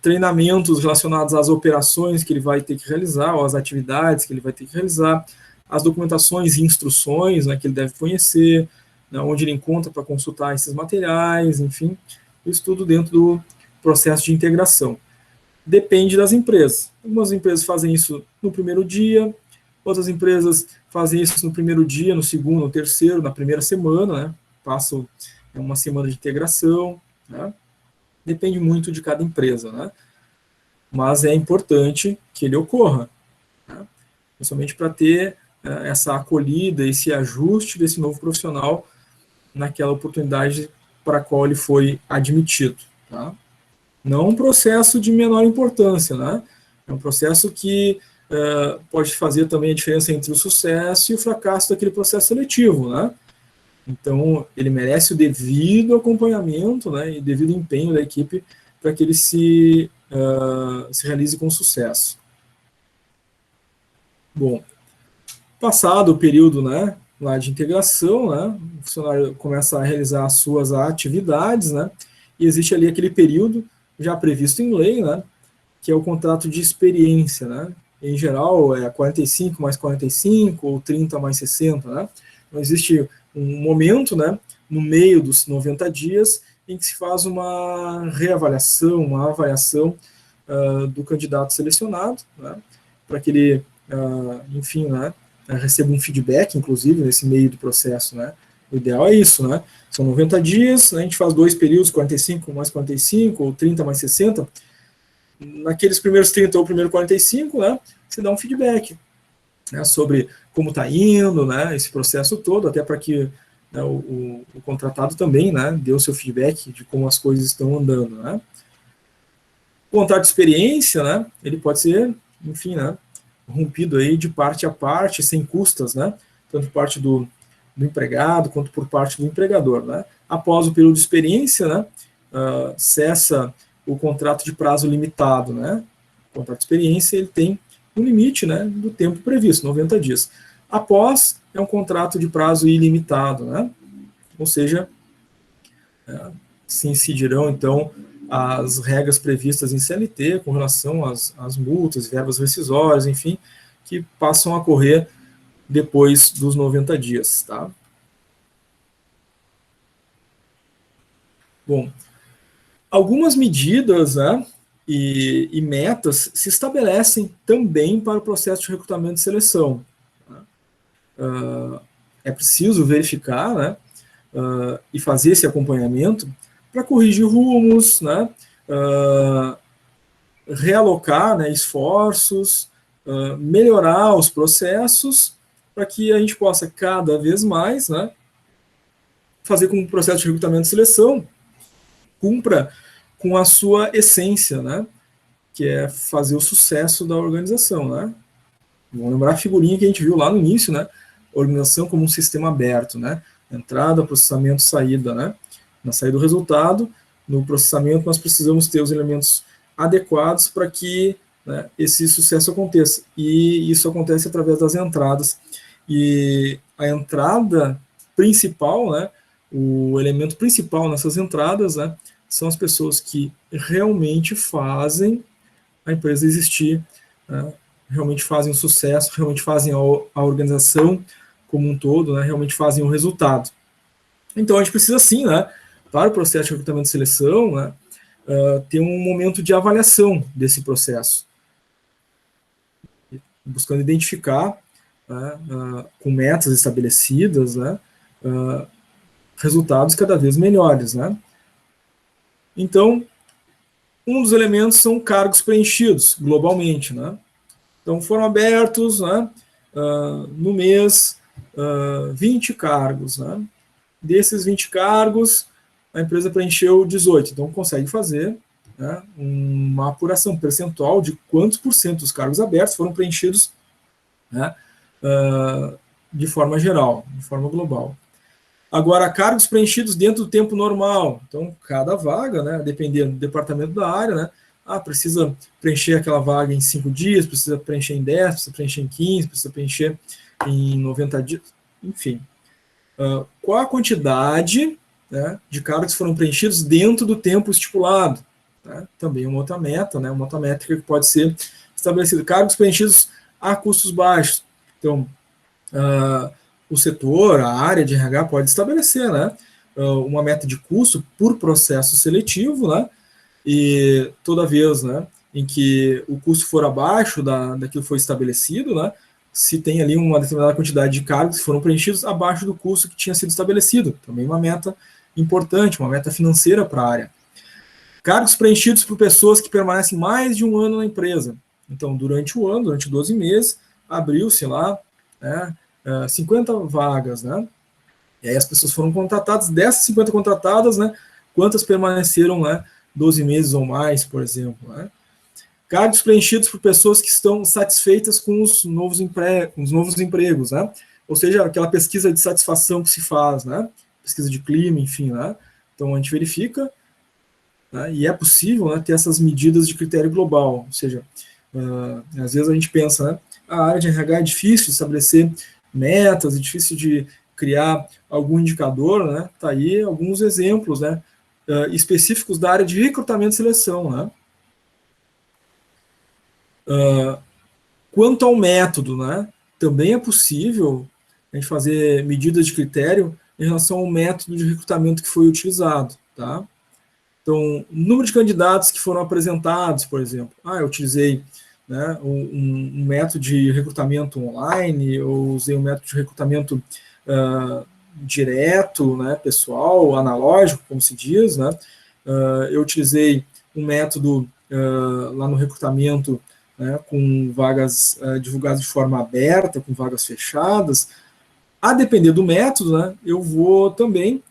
treinamentos relacionados às operações que ele vai ter que realizar, ou às atividades que ele vai ter que realizar, as documentações e instruções, né, que ele deve conhecer, né, onde ele encontra para consultar esses materiais, enfim, isso tudo dentro do processo de integração. Depende das empresas. Algumas empresas fazem isso no primeiro dia, outras empresas fazem isso no primeiro dia, no segundo, no terceiro, na primeira semana, né, passam uma semana de integração, né, depende muito de cada empresa, né, mas é importante que ele ocorra, né, principalmente para ter essa acolhida, esse ajuste desse novo profissional naquela oportunidade para a qual ele foi admitido. Tá? Não um processo de menor importância, né? É um processo que pode fazer também a diferença entre o sucesso e o fracasso daquele processo seletivo, né? Então, ele merece o devido acompanhamento, né, e devido empenho da equipe para que ele se realize com sucesso. Bom, passado o período, né, lá de integração, né, o funcionário começa a realizar as suas atividades, né, e existe ali aquele período já previsto em lei, né, que é o contrato de experiência, né, em geral é 45 mais 45 ou 30 mais 60, né, então existe um momento, né, no meio dos 90 dias em que se faz uma reavaliação, uma avaliação do candidato selecionado, né, para que ele, enfim, né, receba um feedback, inclusive, nesse meio do processo, né? O ideal é isso, né? São 90 dias, a gente faz 2 períodos, 45 mais 45, ou 30 mais 60. Naqueles primeiros 30 ou primeiro 45, né, você dá um feedback, né, sobre como está indo, né, esse processo todo, até para que, né, o contratado também, né, dê o seu feedback de como as coisas estão andando, né. O contrato de experiência, né, ele pode ser, enfim, né, rompido aí de parte a parte, sem custas, né, tanto por parte do empregado quanto por parte do empregador, né. Após o período de experiência, né, cessa o contrato de prazo limitado, né. O contrato de experiência, ele tem um limite, né, do tempo previsto, 90 dias. Após, é um contrato de prazo ilimitado, né, ou seja, se incidirão, então, as regras previstas em CLT com relação às multas, verbas rescisórias, enfim, que passam a correr depois dos 90 dias. Tá? Bom, algumas medidas, né, e metas se estabelecem também para o processo de recrutamento e seleção. É preciso verificar, né, e fazer esse acompanhamento para corrigir rumos, né, realocar, né, esforços, melhorar os processos, para que a gente possa cada vez mais, né, fazer com que o processo de recrutamento e seleção cumpra com a sua essência, né, que é fazer o sucesso da organização, né. Vamos lembrar a figurinha que a gente viu lá no início, né, organização como um sistema aberto, né, entrada, processamento, saída, né, na saída do resultado, no processamento nós precisamos ter os elementos adequados para que, né, esse sucesso aconteça, e isso acontece através das entradas, e a entrada principal, né, o elemento principal nessas entradas, né, são as pessoas que realmente fazem a empresa existir, né, realmente fazem o sucesso, realmente fazem a organização como um todo, né, realmente fazem o resultado. Então a gente precisa sim, né, para o processo de recrutamento e seleção, né, ter um momento de avaliação desse processo, buscando identificar, né, com metas estabelecidas, né, resultados cada vez melhores, né. Então, um dos elementos são cargos preenchidos globalmente, né. Então foram abertos, né, no mês 20 cargos, né. Desses 20 cargos, a empresa preencheu 18, então consegue fazer, né, uma apuração percentual de quantos por cento dos cargos abertos foram preenchidos, né, de forma geral, de forma global. Agora, cargos preenchidos dentro do tempo normal, então cada vaga, né, dependendo do departamento da área, né, precisa preencher aquela vaga em 5 dias, precisa preencher em 10, precisa preencher em 15, precisa preencher em 90 dias, enfim. Qual a quantidade, né, de cargos que foram preenchidos dentro do tempo estipulado? Né? Também uma outra meta, né, uma outra métrica que pode ser estabelecida. Cargos preenchidos a custos baixos. Então, o setor, a área de RH pode estabelecer, né, uma meta de custo por processo seletivo, né, e toda vez, né, em que o custo for abaixo daquilo que foi estabelecido, né, se tem ali uma determinada quantidade de cargos que foram preenchidos abaixo do custo que tinha sido estabelecido. Também uma meta importante, uma meta financeira para a área. Cargos preenchidos por pessoas que permanecem mais de um ano na empresa. Então, durante o ano, durante 12 meses, abriu-se lá, né, 50 vagas, né? E aí as pessoas foram contratadas, dessas 50 contratadas, né, quantas permaneceram, né, 12 meses ou mais, por exemplo, né? Cargos preenchidos por pessoas que estão satisfeitas com os novos empregos, né? Ou seja, aquela pesquisa de satisfação que se faz, né? Pesquisa de clima, enfim, né? Então a gente verifica, né, e é possível, né, ter essas medidas de critério global. Ou seja, às vezes a gente pensa, né, a área de RH é difícil de estabelecer metas, é difícil de criar algum indicador, né? Tá aí alguns exemplos, né, específicos da área de recrutamento e seleção, né? Quanto ao método, né, também é possível a gente fazer medidas de critério em relação ao método de recrutamento que foi utilizado, tá? Então, número de candidatos que foram apresentados, por exemplo. Eu utilizei, né, um método de recrutamento online, ou usei um método de recrutamento direto, né, pessoal, analógico, como se diz, né? Eu utilizei um método lá no recrutamento, né, com vagas divulgadas de forma aberta, com vagas fechadas. A depender do método, né, eu vou também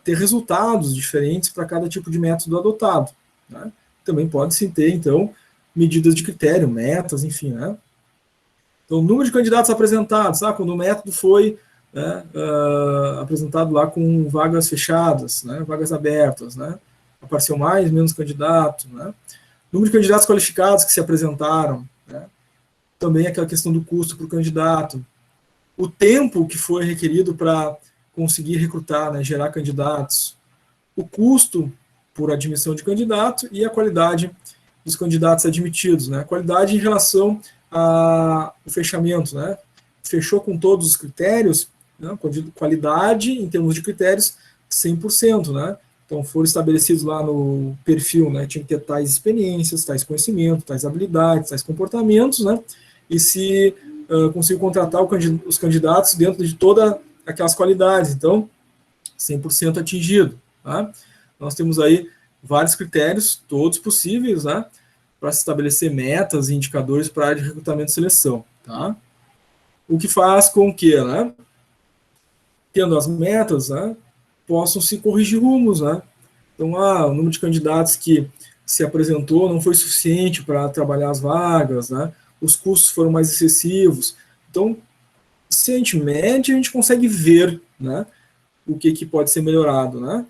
ter resultados diferentes para cada tipo de método adotado, né? Também pode-se ter, então, medidas de critério, metas, enfim, né? Então, número de candidatos apresentados, quando o método foi, né, apresentado lá com vagas fechadas, né, vagas abertas, né? Apareceu mais, menos candidato, né? Número de candidatos qualificados que se apresentaram, né? Também aquela questão do custo para o candidato. O tempo que foi requerido para conseguir recrutar, né, gerar candidatos. O custo por admissão de candidato e a qualidade dos candidatos admitidos, né? A qualidade em relação ao fechamento, né? Fechou com todos os critérios, né? Qualidade em termos de critérios 100%, né? Então, foram estabelecidos lá no perfil, né, tinha que ter tais experiências, tais conhecimentos, tais habilidades, tais comportamentos, né, e se conseguiu contratar os candidatos dentro de todas aquelas qualidades, então, 100% atingido. Tá? nós temos aí vários critérios, todos possíveis, né, para se estabelecer metas e indicadores para a área de recrutamento e seleção, tá? O que faz com que, né, tendo as metas, né, possam se corrigir rumos, né? Então, o número de candidatos que se apresentou não foi suficiente para trabalhar as vagas, né? Os custos foram mais excessivos. Então, se a gente mede, a gente consegue ver, né, o que pode ser melhorado, né?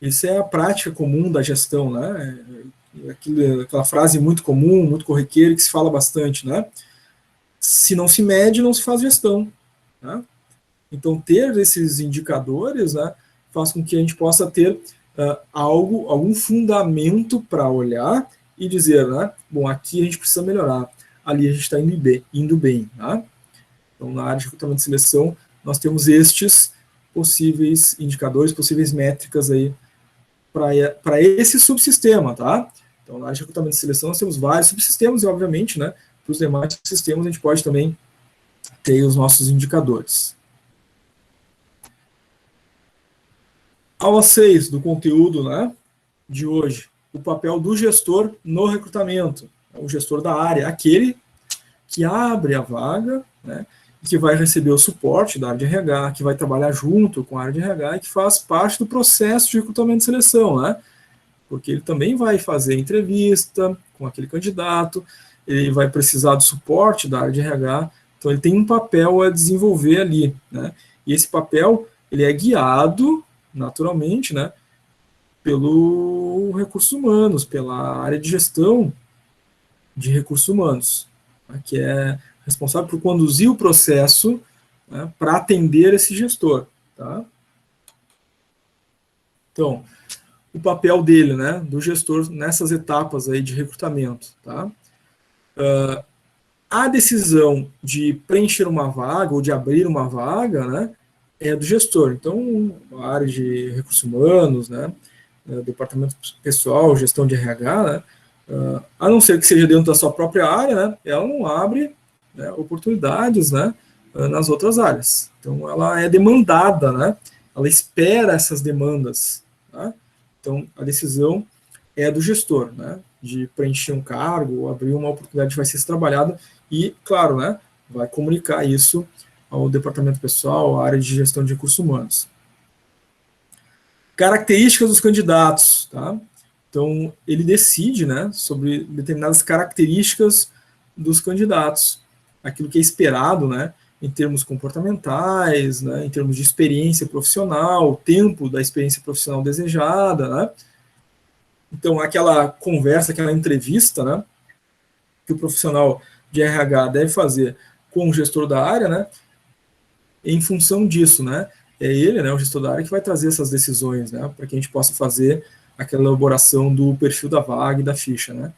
Isso é a prática comum da gestão, né? Aquela frase muito comum, muito corriqueira, que se fala bastante, né? Se não se mede, não se faz gestão, né? Então, ter esses indicadores, né, faz com que a gente possa ter algum fundamento para olhar e dizer, né, bom, aqui a gente precisa melhorar, ali a gente está indo bem, né? Então, na área de recrutamento e seleção, nós temos estes possíveis indicadores, possíveis métricas aí para esse subsistema, tá? Então, na área de recrutamento e seleção, nós temos vários subsistemas e, obviamente, né, para os demais sistemas, a gente pode também ter os nossos indicadores. Aula 6 do conteúdo, né, de hoje. O papel do gestor no recrutamento. O gestor da área, aquele que abre a vaga, né, que vai receber o suporte da área de RH, que vai trabalhar junto com a área de RH e que faz parte do processo de recrutamento e seleção, né? Porque ele também vai fazer entrevista com aquele candidato, ele vai precisar do suporte da área de RH, então ele tem um papel a desenvolver ali, né? E esse papel, ele é guiado, naturalmente, né, pelo recursos humanos, pela área de gestão de recursos humanos, né, que é responsável por conduzir o processo, né, para atender esse gestor, tá? Então, o papel dele, né, do gestor nessas etapas aí de recrutamento, tá? A decisão de preencher uma vaga ou de abrir uma vaga, né, é do gestor. Então, a área de recursos humanos, né, departamento pessoal, gestão de RH, né, a não ser que seja dentro da sua própria área, né, ela não abre, né, oportunidades, né, nas outras áreas. Então, ela é demandada, né, ela espera essas demandas, tá? Então, a decisão é do gestor, né, de preencher um cargo ou abrir uma oportunidade que vai ser trabalhada e, claro, né, vai comunicar isso ao departamento pessoal, à área de gestão de recursos humanos. Características dos candidatos, tá? Então, ele decide, né, sobre determinadas características dos candidatos, aquilo que é esperado, né, em termos comportamentais, né, em termos de experiência profissional, tempo da experiência profissional desejada, né? Então, aquela conversa, aquela entrevista, né, que o profissional de RH deve fazer com o gestor da área, né, em função disso, né, é ele, né, o gestor da área, que vai trazer essas decisões, né, para que a gente possa fazer aquela elaboração do perfil da vaga e da ficha, né.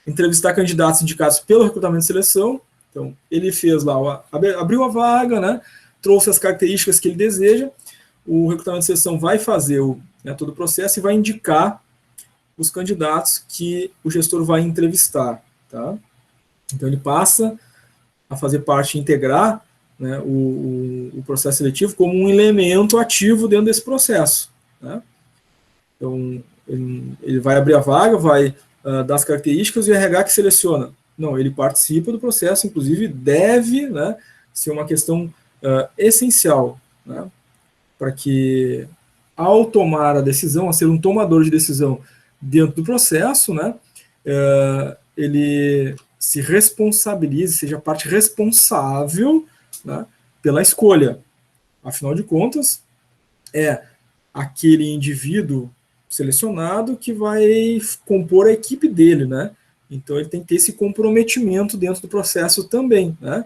Entrevistar candidatos indicados pelo recrutamento e seleção. Então, ele fez lá, abriu a vaga, né, trouxe as características que ele deseja, o recrutamento e seleção vai fazer todo o processo e vai indicar os candidatos que o gestor vai entrevistar, tá? Então, ele passa a fazer parte, integrar, né, o processo seletivo como um elemento ativo dentro desse processo, né? Então, ele vai abrir a vaga, vai dar as características e o RH que seleciona. Não, ele participa do processo, inclusive deve, né, ser uma questão essencial, né, para que, ao tomar a decisão, a ser um tomador de decisão dentro do processo, né, ele se responsabilize, seja a parte responsável, né, pela escolha. Afinal de contas, é aquele indivíduo selecionado que vai compor a equipe dele, né? Então, ele tem que ter esse comprometimento dentro do processo também, né?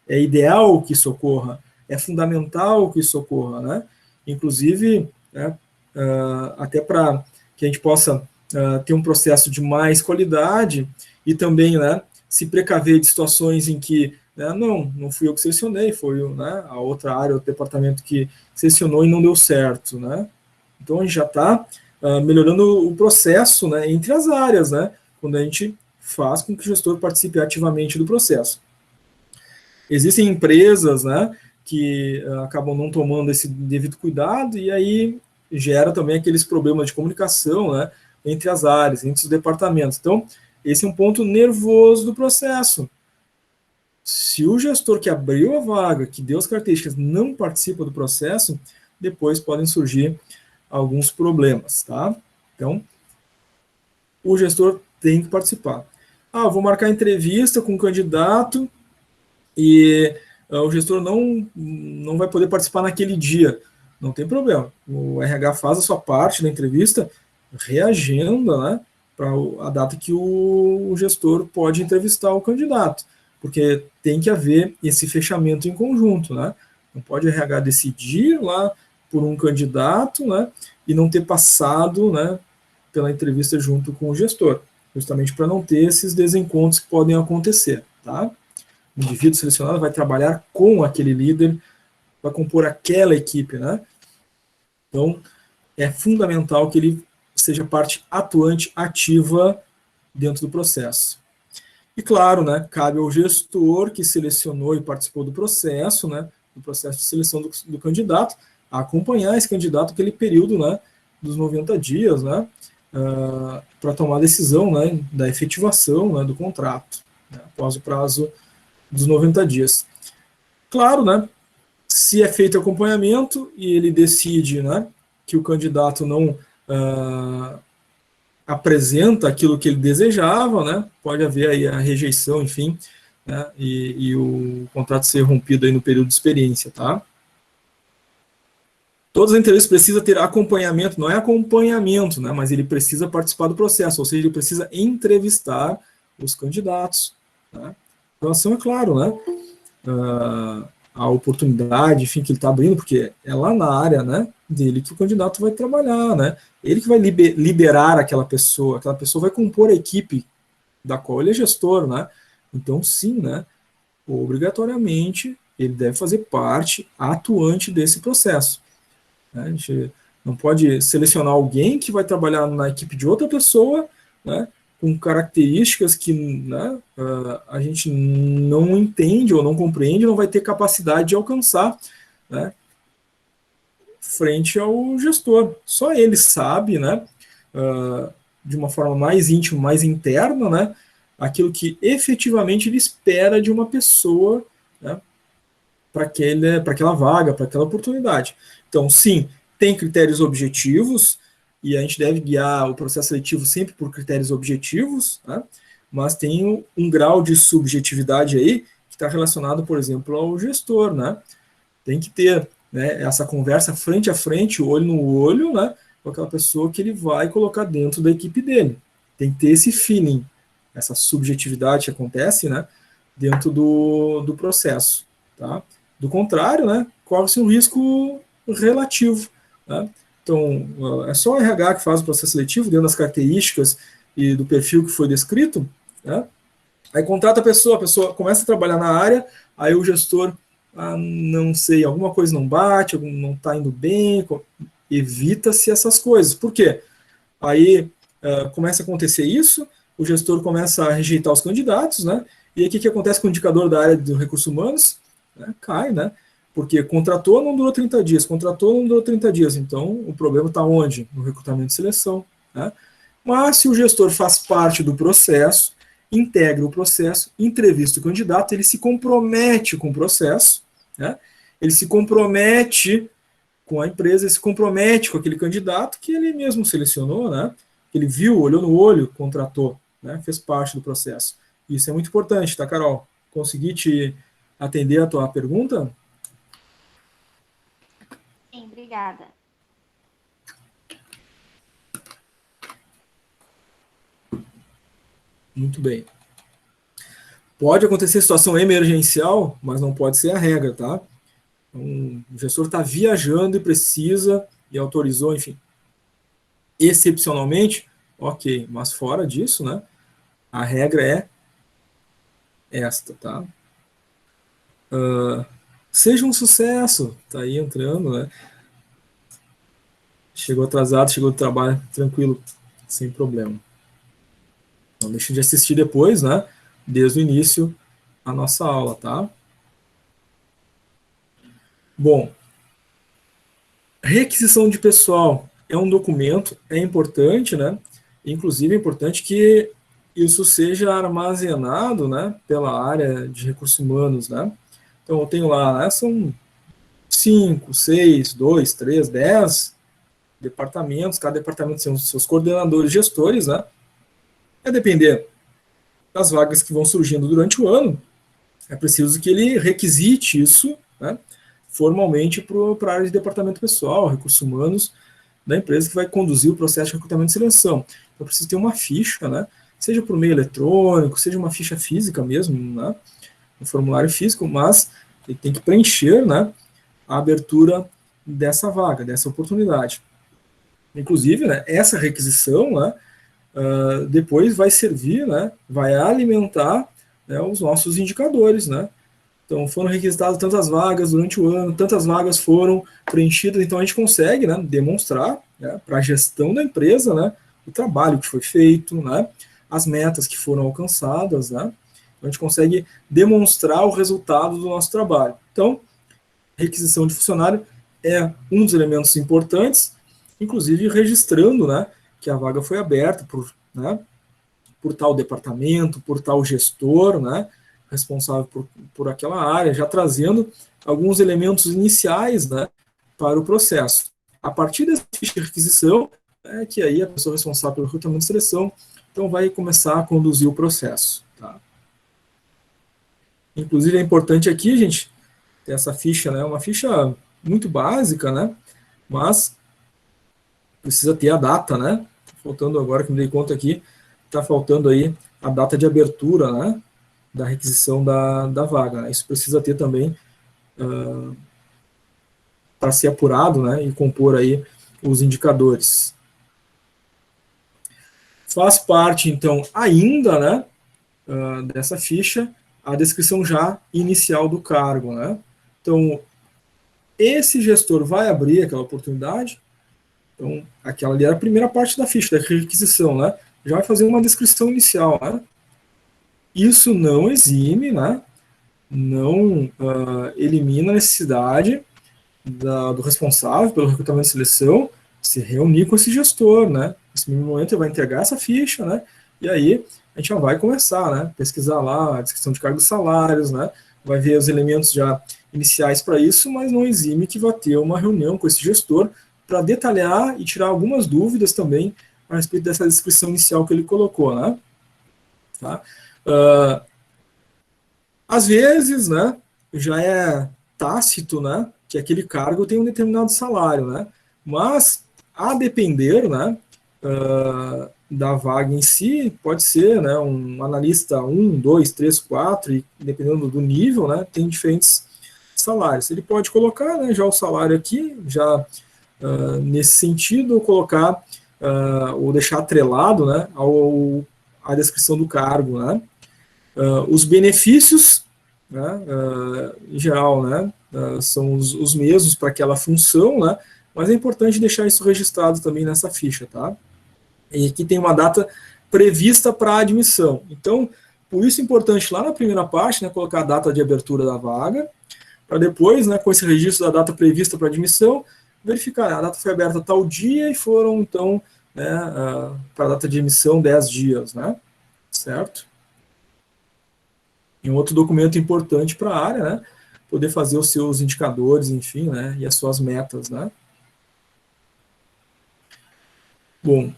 É ideal que isso ocorra, é fundamental que isso ocorra, né? Inclusive, né, até para que a gente possa ter um processo de mais qualidade e também, né, se precaver de situações em que, né, não fui eu que selecionei, foi, né, a outra área, o departamento que selecionou e não deu certo, né? Então, a gente já está melhorando o processo, né, entre as áreas, né, quando a gente faz com que o gestor participe ativamente do processo. Existem empresas, né, que acabam não tomando esse devido cuidado e aí gera também aqueles problemas de comunicação, né, entre as áreas, entre os departamentos. Então, esse é um ponto nervoso do processo. Se o gestor que abriu a vaga, que deu as características, não participa do processo, depois podem surgir alguns problemas, tá? Então, o gestor tem que participar. Ah, vou marcar entrevista com o candidato e o gestor não vai poder participar naquele dia. Não tem problema. O RH faz a sua parte da entrevista, reagenda, né, para a data que o gestor pode entrevistar o candidato, porque tem que haver esse fechamento em conjunto, né? Não pode o RH decidir lá por um candidato, né, e não ter passado, né, pela entrevista junto com o gestor, justamente para não ter esses desencontros que podem acontecer, tá? O indivíduo selecionado vai trabalhar com aquele líder, vai compor aquela equipe, né? Então, é fundamental que ele seja parte atuante, ativa dentro do processo. E claro, né, cabe ao gestor que selecionou e participou do processo, né, do processo de seleção do candidato, acompanhar esse candidato aquele período, né, dos 90 dias, né, para tomar a decisão, né, da efetivação, né, do contrato, né, após o prazo dos 90 dias. Claro, né, se é feito acompanhamento e ele decide, né, que o candidato não apresenta aquilo que ele desejava, né, pode haver aí a rejeição, enfim, né, e o contrato ser rompido aí no período de experiência, tá? Todas as entrevistas precisam ter acompanhamento, não é acompanhamento, né, mas ele precisa participar do processo, ou seja, ele precisa entrevistar os candidatos, né? Em relação, é claro, né, a oportunidade, enfim, que ele está abrindo, porque é lá na área, né, dele que o candidato vai trabalhar, né, ele que vai liderar aquela pessoa vai compor a equipe da qual ele é gestor, né, então sim, né, obrigatoriamente ele deve fazer parte atuante desse processo, né? A gente não pode selecionar alguém que vai trabalhar na equipe de outra pessoa, né, com características que, né, a gente não entende ou não compreende, não vai ter capacidade de alcançar, né, frente ao gestor. Só ele sabe, né, de uma forma mais íntima, mais interna, né, aquilo que efetivamente ele espera de uma pessoa, né, para aquela vaga, para aquela oportunidade. Então, sim, tem critérios objetivos, e a gente deve guiar o processo seletivo sempre por critérios objetivos, né? Mas tem um grau de subjetividade aí que está relacionado, por exemplo, ao gestor, né? Tem que ter, né, essa conversa frente a frente, olho no olho, né, com aquela pessoa que ele vai colocar dentro da equipe dele. Tem que ter esse feeling, essa subjetividade que acontece, né, dentro do processo, tá? Do contrário, né, corre-se um risco relativo, né? Então, é só o RH que faz o processo seletivo, dentro das características e do perfil que foi descrito, né? Aí contrata a pessoa começa a trabalhar na área, aí o gestor, não sei, alguma coisa não bate, não está indo bem, evita-se essas coisas. Por quê? Aí começa a acontecer isso, o gestor começa a rejeitar os candidatos, né? E aí o que acontece com o indicador da área de recursos humanos? Né? Cai, né? Porque contratou, não durou 30 dias, contratou, não durou 30 dias. Então, o problema está onde? No recrutamento e seleção, né? Mas, se o gestor faz parte do processo, integra o processo, entrevista o candidato, ele se compromete com o processo, né? Ele se compromete com a empresa, ele se compromete com aquele candidato que ele mesmo selecionou, né? Que ele viu, olhou no olho, contratou, né? Fez parte do processo. Isso é muito importante, tá, Carol? Consegui te atender a tua pergunta? Sim, obrigada. Muito bem. Pode acontecer situação emergencial, mas não pode ser a regra, tá? Então, o gestor está viajando e precisa, e autorizou, enfim, excepcionalmente, ok, mas fora disso, né, a regra é esta, tá? Seja um sucesso, tá aí entrando, né? Chegou atrasado, chegou do trabalho, tranquilo, sem problema. Não deixe de assistir depois, né? Desde o início, a nossa aula, tá? Bom, Requisição de pessoal é um documento, é importante, né? Inclusive é importante que isso seja armazenado, né, pela área de recursos humanos, né? Então eu tenho lá, né, são 5, 6, 2, 3, 10 departamentos, cada departamento tem os seus coordenadores, gestores, né? A depender das vagas que vão surgindo durante o ano, é preciso que ele requisite isso, né, formalmente para a área de departamento pessoal, recursos humanos da empresa que vai conduzir o processo de recrutamento e seleção. Então, precisa ter uma ficha, né, seja por meio eletrônico, seja uma ficha física mesmo, né, um formulário físico, mas ele tem que preencher, né, a abertura dessa vaga, dessa oportunidade. Inclusive, né, essa requisição, né, depois vai servir, né, vai alimentar, né, os nossos indicadores, né. Então, foram requisitadas tantas vagas durante o ano, tantas vagas foram preenchidas, então a gente consegue, né, demonstrar, né, para a gestão da empresa, né, o trabalho que foi feito, né, as metas que foram alcançadas, né, então a gente consegue demonstrar o resultado do nosso trabalho. Então, requisição de funcionário é um dos elementos importantes, inclusive registrando, né, que a vaga foi aberta né, por tal departamento, por tal gestor, né, responsável por aquela área, já trazendo alguns elementos iniciais, né, para o processo. A partir dessa ficha de requisição, é que aí a pessoa responsável pelo recrutamento e seleção, então vai começar a conduzir o processo. Tá? Inclusive é importante aqui, gente, ter essa ficha, né, uma ficha muito básica, né, mas precisa ter a data, né, faltando agora que me dei conta aqui, está faltando aí a data de abertura, né, da requisição da vaga. Né? Isso precisa ter também para ser apurado, né, e compor aí os indicadores. Faz parte, então, ainda, né, dessa ficha, a descrição já inicial do cargo, né. Então, esse gestor vai abrir aquela oportunidade, então, aquela ali era a primeira parte da ficha, da requisição, né, já vai fazer uma descrição inicial, né. Isso não exime, né, não elimina a necessidade do responsável pelo recrutamento e seleção se reunir com esse gestor, né? Nesse momento ele vai entregar essa ficha, né? E aí a gente já vai começar, né? Pesquisar lá a descrição de cargos e salários, né? Vai ver os elementos já iniciais para isso, mas não exime que vai ter uma reunião com esse gestor para detalhar e tirar algumas dúvidas também a respeito dessa descrição inicial que ele colocou, né? Tá? Às vezes, né, já é tácito, né, que aquele cargo tem um determinado salário, né, mas a depender, né, da vaga em si, pode ser, né, um analista 1, 2, 3, 4, e dependendo do nível, né, tem diferentes salários. Ele pode colocar, né, já o salário aqui, já nesse sentido, ou colocar, ou deixar atrelado, né, à descrição do cargo, né. Os benefícios, né, em geral, né, são os mesmos para aquela função, né, mas é importante deixar isso registrado também nessa ficha, tá? E aqui tem uma data prevista para a admissão. Então, por isso é importante lá na primeira parte, né, colocar a data de abertura da vaga, para depois, né, com esse registro da data prevista para admissão, verificar, a data foi aberta tal dia e foram, então, né, para a data de emissão 10 dias, né, certo? E um outro documento importante para a área, né, poder fazer os seus indicadores, enfim, né, e as suas metas, né. Bom,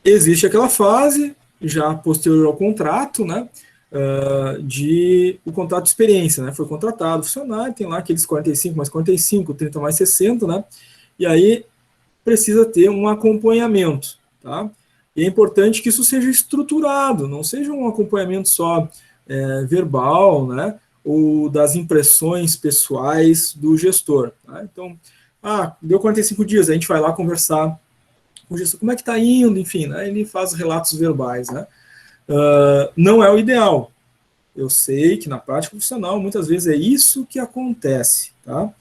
existe aquela fase, já posterior ao contrato, né, de o contrato de experiência, né, foi contratado o funcionário, tem lá aqueles 45 mais 45, 30 mais 60, né, e aí precisa ter um acompanhamento, tá, e é importante que isso seja estruturado, não seja um acompanhamento só verbal, né, ou das impressões pessoais do gestor, tá? Então, deu 45 dias, a gente vai lá conversar com o gestor, como é que está indo, enfim, né, ele faz relatos verbais, né, não é o ideal, eu sei que na prática profissional, muitas vezes é isso que acontece, tá,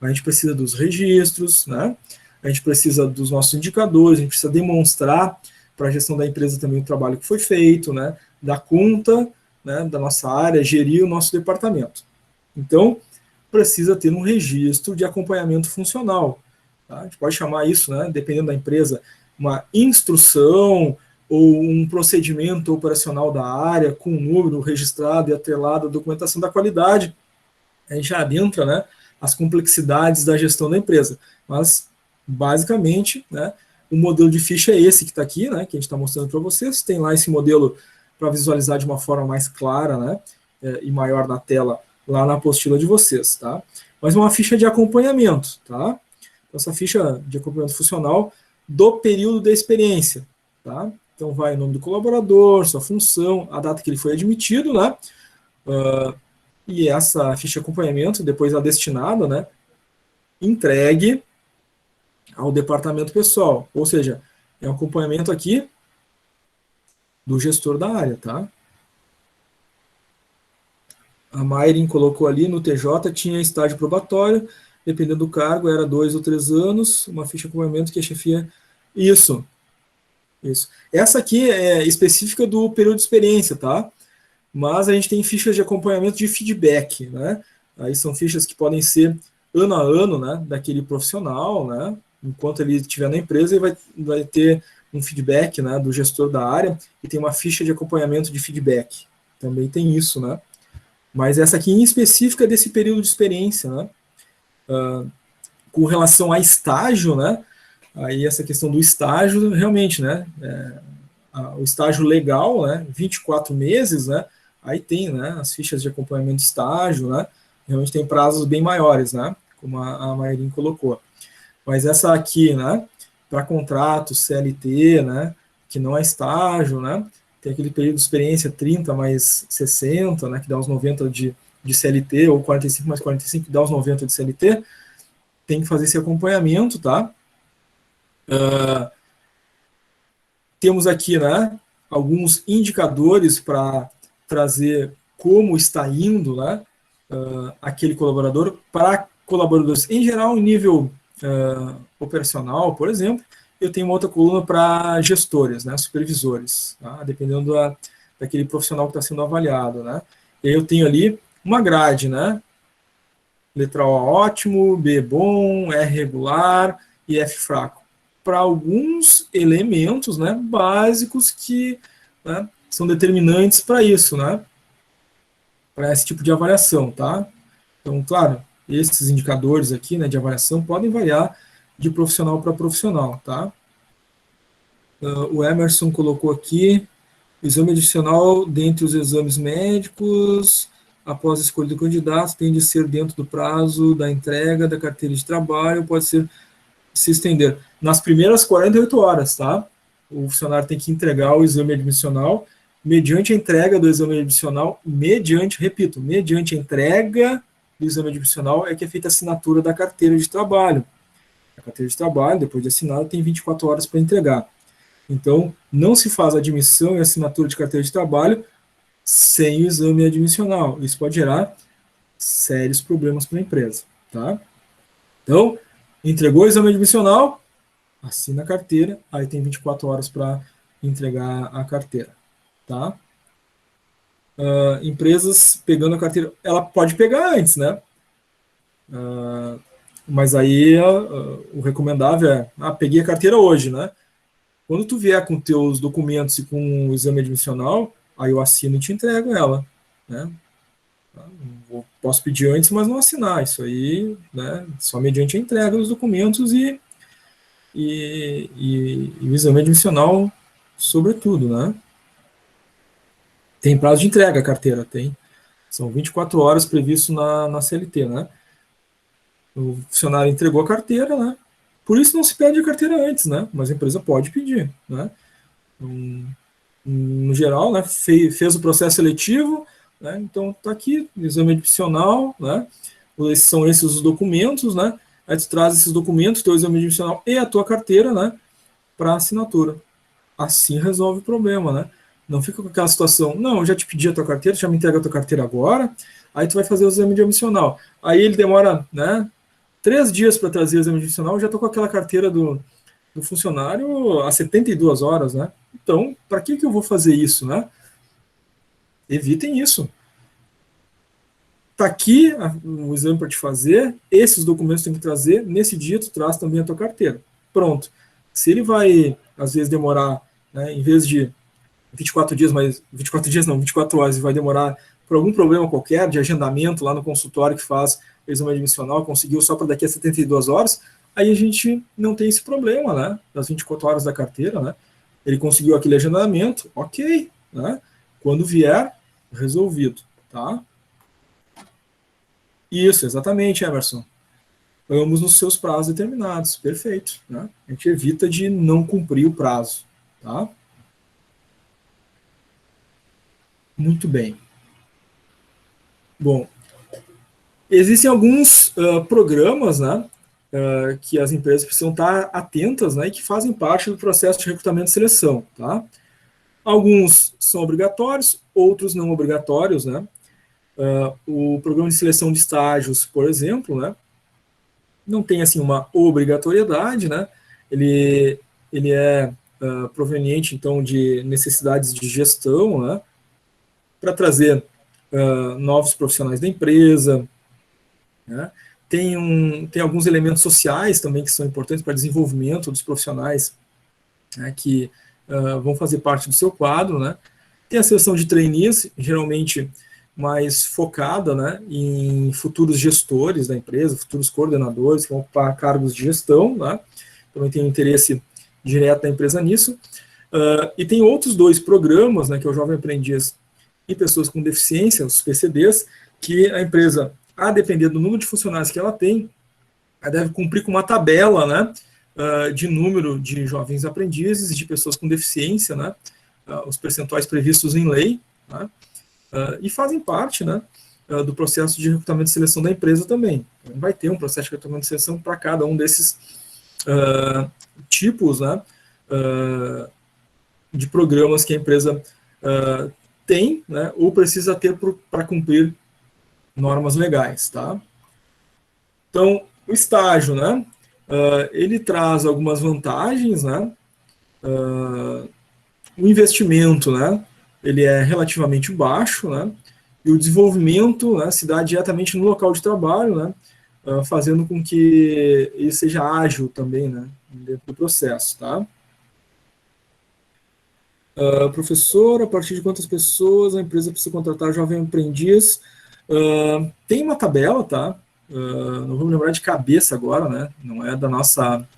a gente precisa dos registros, né, a gente precisa dos nossos indicadores, a gente precisa demonstrar para a gestão da empresa também o trabalho que foi feito, né, dar conta, né, da nossa área, gerir o nosso departamento. Então, precisa ter um registro de acompanhamento funcional. Tá? A gente pode chamar isso, né, dependendo da empresa, uma instrução ou um procedimento operacional da área com um número registrado e atrelado à documentação da qualidade. A gente já adentra, né, as complexidades da gestão da empresa. Mas, basicamente, né, o modelo de ficha é esse que está aqui, né, que a gente está mostrando para vocês. Tem lá esse modelo para visualizar de uma forma mais clara, né, e maior na tela, lá na apostila de vocês, tá? Mas é uma ficha de acompanhamento, tá? Essa ficha de acompanhamento funcional do período da experiência, tá? Então vai o nome do colaborador, sua função, a data que ele foi admitido, né? E essa ficha de acompanhamento, depois a destinada, né? Entregue ao departamento pessoal, ou seja, é um acompanhamento aqui do gestor da área, tá? A Mayrin colocou ali no TJ, tinha estágio probatório, dependendo do cargo, era 2 ou 3 anos, uma ficha de acompanhamento que a chefia... Isso. Essa aqui é específica do período de experiência, tá? Mas a gente tem fichas de acompanhamento de feedback, né? Aí são fichas que podem ser ano a ano, né? Daquele profissional, né? Enquanto ele estiver na empresa, ele vai ter um feedback, né? Do gestor da área, e tem uma ficha de acompanhamento de feedback. Também tem isso, né? Mas essa aqui em específica é desse período de experiência, né? Com relação a estágio, né? Aí essa questão do estágio, realmente, né? O estágio legal, né? 24 meses, né? Aí tem, né? As fichas de acompanhamento de estágio, né? Realmente tem prazos bem maiores, né? Como a Mayrin colocou. Mas essa aqui, né? Para contrato, CLT, né? Que não é estágio, né? Tem aquele período de experiência 30 mais 60, né, que dá uns 90 de CLT, ou 45 mais 45, que dá uns 90 de CLT, tem que fazer esse acompanhamento, tá? Temos aqui, né, alguns indicadores para trazer como está indo, né, aquele colaborador, para colaboradores em geral, em nível operacional, por exemplo. Eu tenho uma outra coluna para gestores, né, supervisores, tá? Dependendo daquele profissional que está sendo avaliado, né. E aí eu tenho ali uma grade, né, letra O ótimo, B bom, R regular e F fraco, para alguns elementos, né, básicos que, né, são determinantes para isso, né, para esse tipo de avaliação, tá. Então, claro, esses indicadores aqui, né, de avaliação podem variar de profissional para profissional, tá? O Emerson colocou aqui, exame adicional dentre os exames médicos, após a escolha do candidato, tem de ser dentro do prazo da entrega da carteira de trabalho, pode ser se estender nas primeiras 48 horas, tá? O funcionário tem que entregar o exame admissional, mediante a entrega do exame admissional, repito, mediante a entrega do exame admissional é que é feita a assinatura da carteira de trabalho. A carteira de trabalho, depois de assinada, tem 24 horas para entregar. Então, não se faz admissão e assinatura de carteira de trabalho sem o exame admissional. Isso pode gerar sérios problemas para a empresa, tá? Então, entregou o exame admissional, assina a carteira, aí tem 24 horas para entregar a carteira, tá? Empresas pegando a carteira, ela pode pegar antes, né? Mas aí o recomendável é, peguei a carteira hoje, né? Quando tu vier com teus documentos e com o exame admissional, aí eu assino e te entrego ela, né? Eu posso pedir antes, mas não assinar. Isso aí, né? Só mediante a entrega dos documentos e o exame admissional, sobretudo, né? Tem prazo de entrega a carteira, tem. São 24 horas previsto na CLT, né? O funcionário entregou a carteira, né? Por isso não se pede a carteira antes, né? Mas a empresa pode pedir, né? No geral, né? Fez o processo seletivo, né? Então tá aqui, exame admissional, né? São esses os documentos, né? Aí tu traz esses documentos, teu exame admissional e a tua carteira, né? Para assinatura. Assim resolve o problema, né? Não fica com aquela situação, não, eu já te pedi a tua carteira, já me entrega a tua carteira agora, aí tu vai fazer o exame admissional. Aí ele demora, né? 3 dias para trazer o exame admissional, já estou com aquela carteira do funcionário há 72 horas, né? Então, para que eu vou fazer isso, né? Evitem isso. tá aqui o exame para te fazer, esses documentos tem que trazer, nesse dia tu traz também a tua carteira. Pronto. Se ele vai, às vezes, demorar, né, em vez de 24 dias, mas 24 dias não, 24 horas, e vai demorar por algum problema qualquer de agendamento lá no consultório que faz o exame admissional, conseguiu só para daqui a 72 horas, aí a gente não tem esse problema, né, das 24 horas da carteira, né, ele conseguiu aquele agendamento, ok, né, quando vier, resolvido, tá? Isso, exatamente, Emerson. Ambos nos seus prazos determinados, perfeito, né, a gente evita de não cumprir o prazo, tá? Muito bem. Bom, existem alguns programas, né, que as empresas precisam estar atentas, né, e que fazem parte do processo de recrutamento e seleção, tá? Alguns são obrigatórios, outros não obrigatórios, né? O programa de seleção de estágios, por exemplo, né, não tem assim uma obrigatoriedade, né? Ele é proveniente então de necessidades de gestão, né, para trazer novos profissionais da empresa, né? Tem alguns elementos sociais também que são importantes para desenvolvimento dos profissionais, né, que vão fazer parte do seu quadro, né? Tem a seleção de trainees, geralmente mais focada, né, em futuros gestores da empresa, futuros coordenadores que vão ocupar cargos de gestão, né? Também tem um interesse direto da empresa nisso. E tem outros dois programas, né, que é o Jovem Aprendiz e pessoas com deficiência, os PCDs, que a empresa, a depender do número de funcionários que ela tem, ela deve cumprir com uma tabela, né, de número de jovens aprendizes e de pessoas com deficiência, né, os percentuais previstos em lei, né, e fazem parte, né, do processo de recrutamento e seleção da empresa também. Então, vai ter um processo de recrutamento e seleção para cada um desses tipos, né, de programas que a empresa tem, né, ou precisa ter para cumprir normas legais, tá? Então, o estágio, né, ele traz algumas vantagens, né, o investimento, né, ele é relativamente baixo, né, e o desenvolvimento, né, se dá diretamente no local de trabalho, né, fazendo com que ele seja ágil também, né, dentro do processo, tá? Professor, a partir de quantas pessoas a empresa precisa contratar jovem aprendiz? Tem uma tabela, tá? Não vou me lembrar de cabeça agora, né? Não é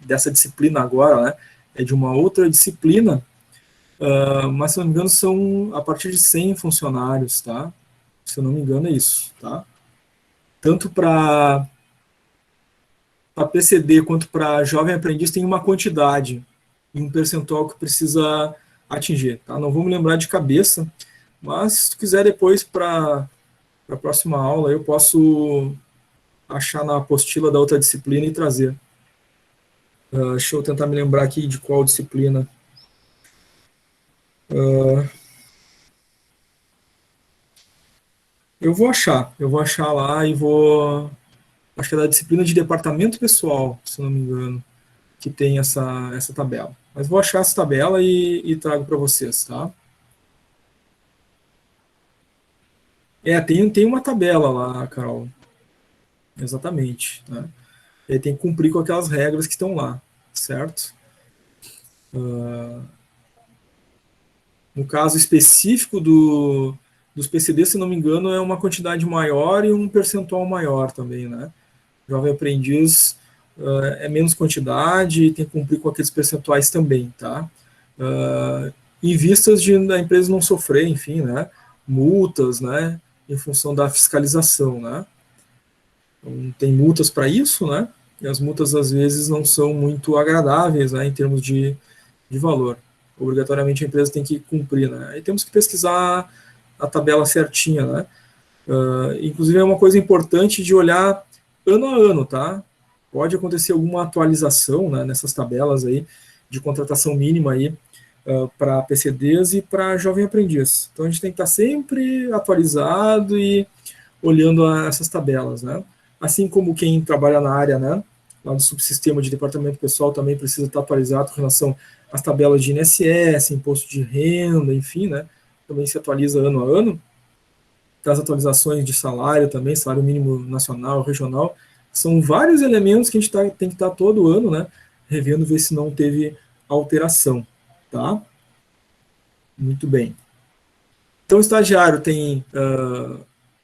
dessa disciplina agora, né? É de uma outra disciplina, mas se não me engano são a partir de 100 funcionários, tá? Se eu não me engano é isso, tá? Tanto para PCD quanto para jovem aprendiz tem uma quantidade e um percentual que precisa atingir, tá? Não vou me lembrar de cabeça, mas se tu quiser depois para a próxima aula eu posso achar na apostila da outra disciplina e trazer. Deixa eu tentar me lembrar aqui de qual disciplina. Eu vou achar lá e vou... Acho que é da disciplina de departamento pessoal, se não me engano, que tem essa tabela. Mas vou achar essa tabela e trago para vocês, tá? Tem uma tabela lá, Carol. Exatamente. Né? Ele tem que cumprir com aquelas regras que estão lá, certo? No caso específico dos PCD, se não me engano, é uma quantidade maior e um percentual maior também, né? Jovem aprendiz é menos quantidade e tem que cumprir com aqueles percentuais também, tá? Em vistas da empresa não sofrer, enfim, né? Multas, né? Em função da fiscalização, né? Então, tem multas para isso, né? E as multas, às vezes, não são muito agradáveis, né? Em termos de valor. Obrigatoriamente a empresa tem que cumprir, né? Aí temos que pesquisar a tabela certinha, né? Inclusive é uma coisa importante de olhar ano a ano, tá? Pode acontecer alguma atualização, né, nessas tabelas aí de contratação mínima aí para PCDs e para jovem aprendiz. Então a gente tem que estar sempre atualizado e olhando essas tabelas, né? Assim como quem trabalha na área, né, lá do subsistema de departamento pessoal também precisa estar atualizado com relação às tabelas de INSS, imposto de renda, enfim, né? Também se atualiza ano a ano. das atualizações de salário também, salário mínimo nacional, regional. São vários elementos que a gente tem que estar todo ano, né, revendo, ver se não teve alteração, tá? Muito bem. Então, o estagiário tem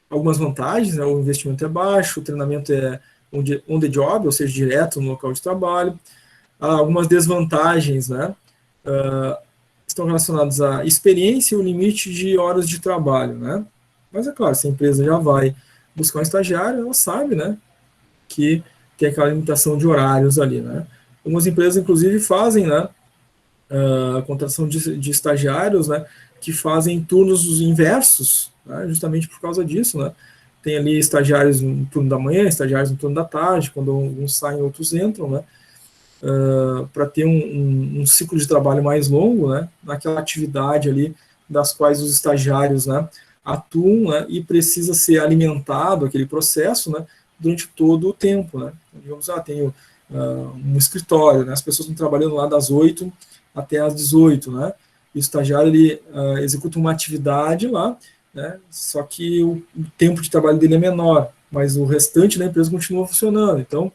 algumas vantagens, né? O investimento é baixo, o treinamento é on the job, ou seja, direto no local de trabalho. Há algumas desvantagens, né? Estão relacionadas à experiência e o limite de horas de trabalho, né? Mas é claro, se a empresa já vai buscar um estagiário, ela sabe, né, que tem aquela limitação de horários ali, né? Algumas empresas, inclusive, fazem, né, a contratação de estagiários, né, que fazem turnos inversos, né, justamente por causa disso, né? Tem ali estagiários no turno da manhã, estagiários no turno da tarde, quando uns saem, outros entram, né? Para ter um ciclo de trabalho mais longo, né? Naquela atividade ali das quais os estagiários, né, atuam, né, e precisa ser alimentado aquele processo, né, durante todo o tempo, né? Digamos, tenho um escritório, né, as pessoas estão trabalhando lá das 8 até as 18, né? E o estagiário, ele executa uma atividade lá, né, só que o tempo de trabalho dele é menor, mas o restante da empresa continua funcionando. Então,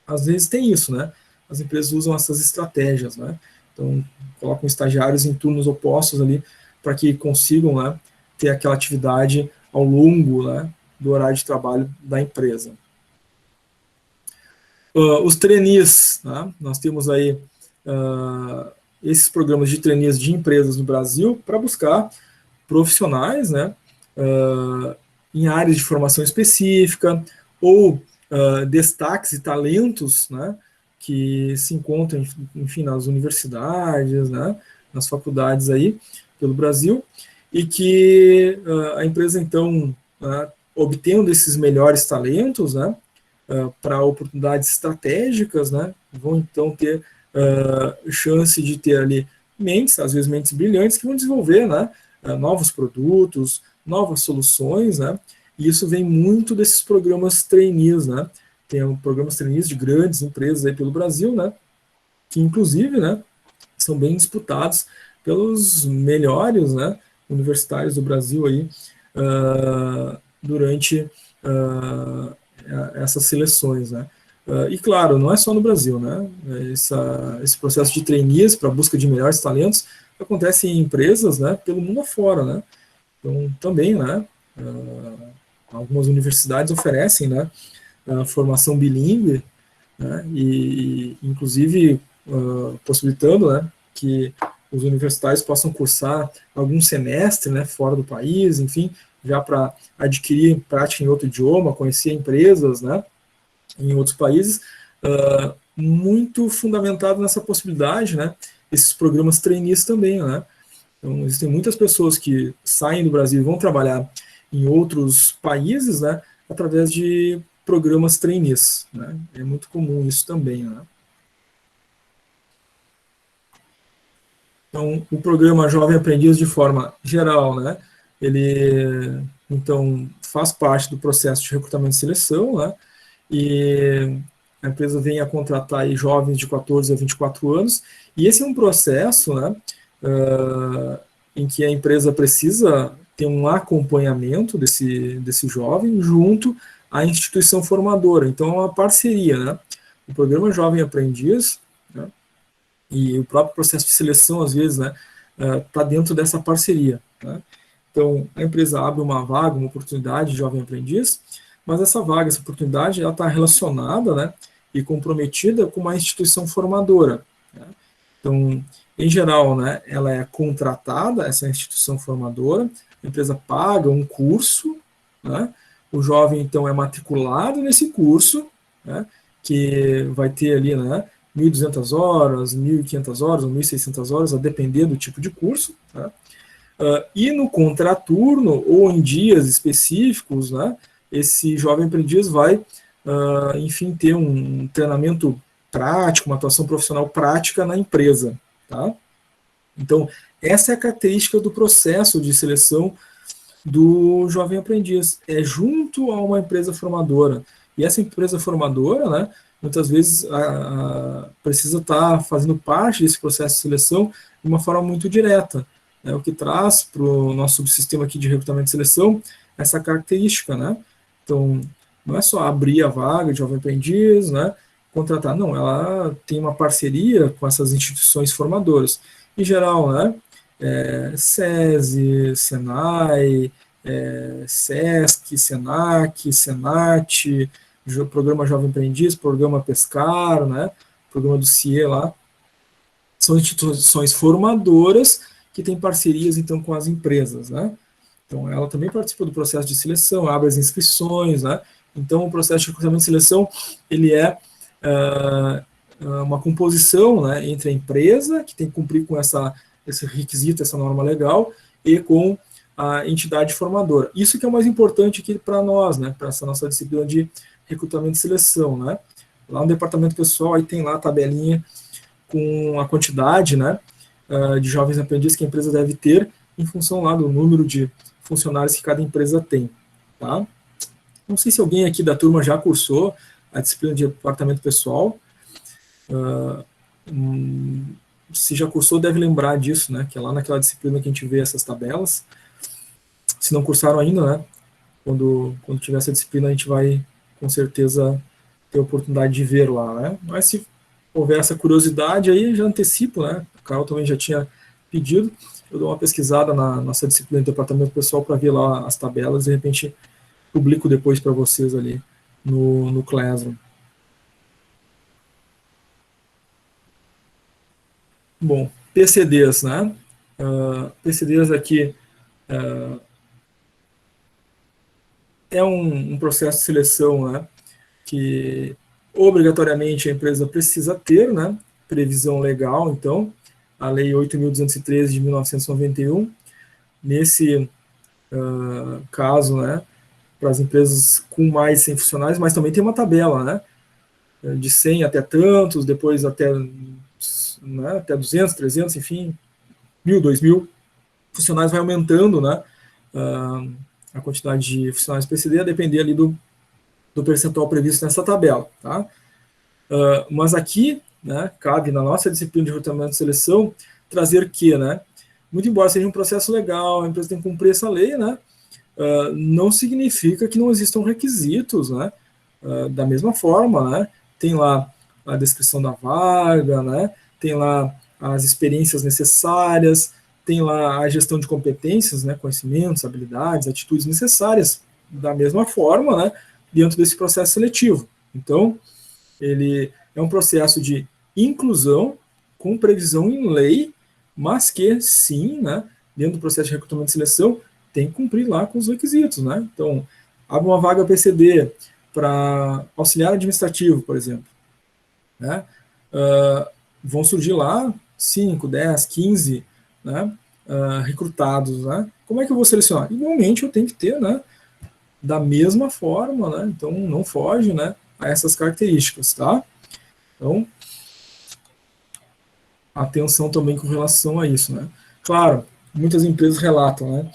às vezes tem isso, né? As empresas usam essas estratégias, né? Então, colocam estagiários em turnos opostos ali para que consigam, né, ter aquela atividade ao longo, né, do horário de trabalho da empresa. Os trainees, né? Nós temos aí esses programas de trainees de empresas no Brasil para buscar profissionais, né, em áreas de formação específica ou destaques e talentos, né, que se encontram, enfim, nas universidades, né, nas faculdades aí pelo Brasil, e que a empresa, então, obtendo esses melhores talentos, né, para oportunidades estratégicas, né, vão, então, ter chance de ter ali mentes, às vezes mentes brilhantes, que vão desenvolver, né, novos produtos, novas soluções, né, e isso vem muito desses programas trainees, né, tem programas trainees de grandes empresas aí pelo Brasil, né, que inclusive, né, são bem disputados pelos melhores, né, universitários do Brasil aí, durante essas seleções, né. E claro, não é só no Brasil, né, esse processo de trainees para busca de melhores talentos acontece em empresas, né, pelo mundo afora, né. Então, também, né, algumas universidades oferecem, né, formação bilíngue, né, e inclusive possibilitando, né, que os universitários possam cursar algum semestre, né, fora do país, enfim, já para adquirir prática em outro idioma, conhecer empresas, né, em outros países, muito fundamentado nessa possibilidade, né, esses programas trainees também, né. Então, existem muitas pessoas que saem do Brasil e vão trabalhar em outros países, né, através de programas trainees, né. É muito comum isso também, né. Então, o programa Jovem Aprendiz, de forma geral, né, ele, então, faz parte do processo de recrutamento e seleção, né, e a empresa vem a contratar aí jovens de 14 a 24 anos, e esse é um processo, né, em que a empresa precisa ter um acompanhamento desse jovem junto à instituição formadora. Então, é uma parceria, né, o programa Jovem Aprendiz, né, e o próprio processo de seleção, às vezes, né, está dentro dessa parceria, né. Então, a empresa abre uma vaga, uma oportunidade de jovem aprendiz, mas essa vaga, essa oportunidade, ela está relacionada, né, e comprometida com uma instituição formadora, né. Então, em geral, né, ela é contratada, essa instituição formadora, a empresa paga um curso, né, o jovem, então, é matriculado nesse curso, né, que vai ter ali, né, 1.200 horas, 1.500 horas, ou 1.600 horas, a depender do tipo de curso, né. E no contraturno, ou em dias específicos, né, esse jovem aprendiz vai, enfim, ter um treinamento prático, uma atuação profissional prática na empresa, tá? Então, essa é a característica do processo de seleção do jovem aprendiz, é junto a uma empresa formadora. E essa empresa formadora, né, muitas vezes precisa estar fazendo parte desse processo de seleção de uma forma muito direta, né, o que traz para o nosso subsistema aqui de recrutamento e seleção essa característica, né? Então, não é só abrir a vaga de jovem aprendiz, né? Contratar, não, ela tem uma parceria com essas instituições formadoras. Em geral, né? SESI, SENAI, SESC, SENAC, SENAT, Programa Jovem Aprendiz, Programa Pescar, né? Programa do CIE lá. São instituições formadoras que têm parcerias, então, com as empresas, né? Então, ela também participa do processo de seleção, abre as inscrições, né? Então, o processo de recrutamento e seleção, ele é uma composição, né, entre a empresa, que tem que cumprir com esse requisito, essa norma legal, e com a entidade formadora. Isso que é o mais importante aqui para nós, né, para essa nossa disciplina de recrutamento e seleção, né? Lá no departamento pessoal, aí tem lá a tabelinha com a quantidade, né, de jovens aprendizes que a empresa deve ter em função lá do número de funcionários que cada empresa tem, tá? Não sei se alguém aqui da turma já cursou a disciplina de departamento pessoal. Se já cursou, deve lembrar disso, né? Que é lá naquela disciplina que a gente vê essas tabelas. Se não cursaram ainda, né? Quando tiver essa disciplina, a gente vai, com certeza, ter a oportunidade de ver lá, né? Mas se houver essa curiosidade aí, já antecipo, né? O Carol também já tinha pedido. Eu dou uma pesquisada na nossa disciplina de departamento pessoal para ver lá as tabelas e, de repente, publico depois para vocês ali no Classroom. Bom, PCDs, né? PCDs aqui é um processo de seleção, né, que obrigatoriamente a empresa precisa ter, né? Previsão legal, então, a Lei 8.213 de 1991, nesse caso, né, para as empresas com mais de 100 funcionários, mas também tem uma tabela, né, de 100 até tantos, depois até 200, 300, enfim, 1.000, 2.000 funcionários, vai aumentando, né, a quantidade de funcionários PCD, a depender ali do percentual previsto nessa tabela, tá? Mas aqui, né, cabe na nossa disciplina de recrutamento e seleção trazer que, né, muito embora seja um processo legal, a empresa tem que cumprir essa lei, né, não significa que não existam requisitos, né, da mesma forma, né, tem lá a descrição da vaga, né, tem lá as experiências necessárias, tem lá a gestão de competências, né, conhecimentos, habilidades, atitudes necessárias, da mesma forma, né, dentro desse processo seletivo. Então, ele é um processo de inclusão com previsão em lei, mas que, sim, né, dentro do processo de recrutamento e seleção, tem que cumprir lá com os requisitos, né? Então, abre uma vaga PCD para auxiliar administrativo, por exemplo, né? Vão surgir lá 5, 10, 15, né, recrutados, né? Como é que eu vou selecionar? Igualmente eu tenho que ter, né, da mesma forma, né? Então não foge, né, a essas características, tá? Então, atenção também com relação a isso, né? Claro, muitas empresas relatam, né?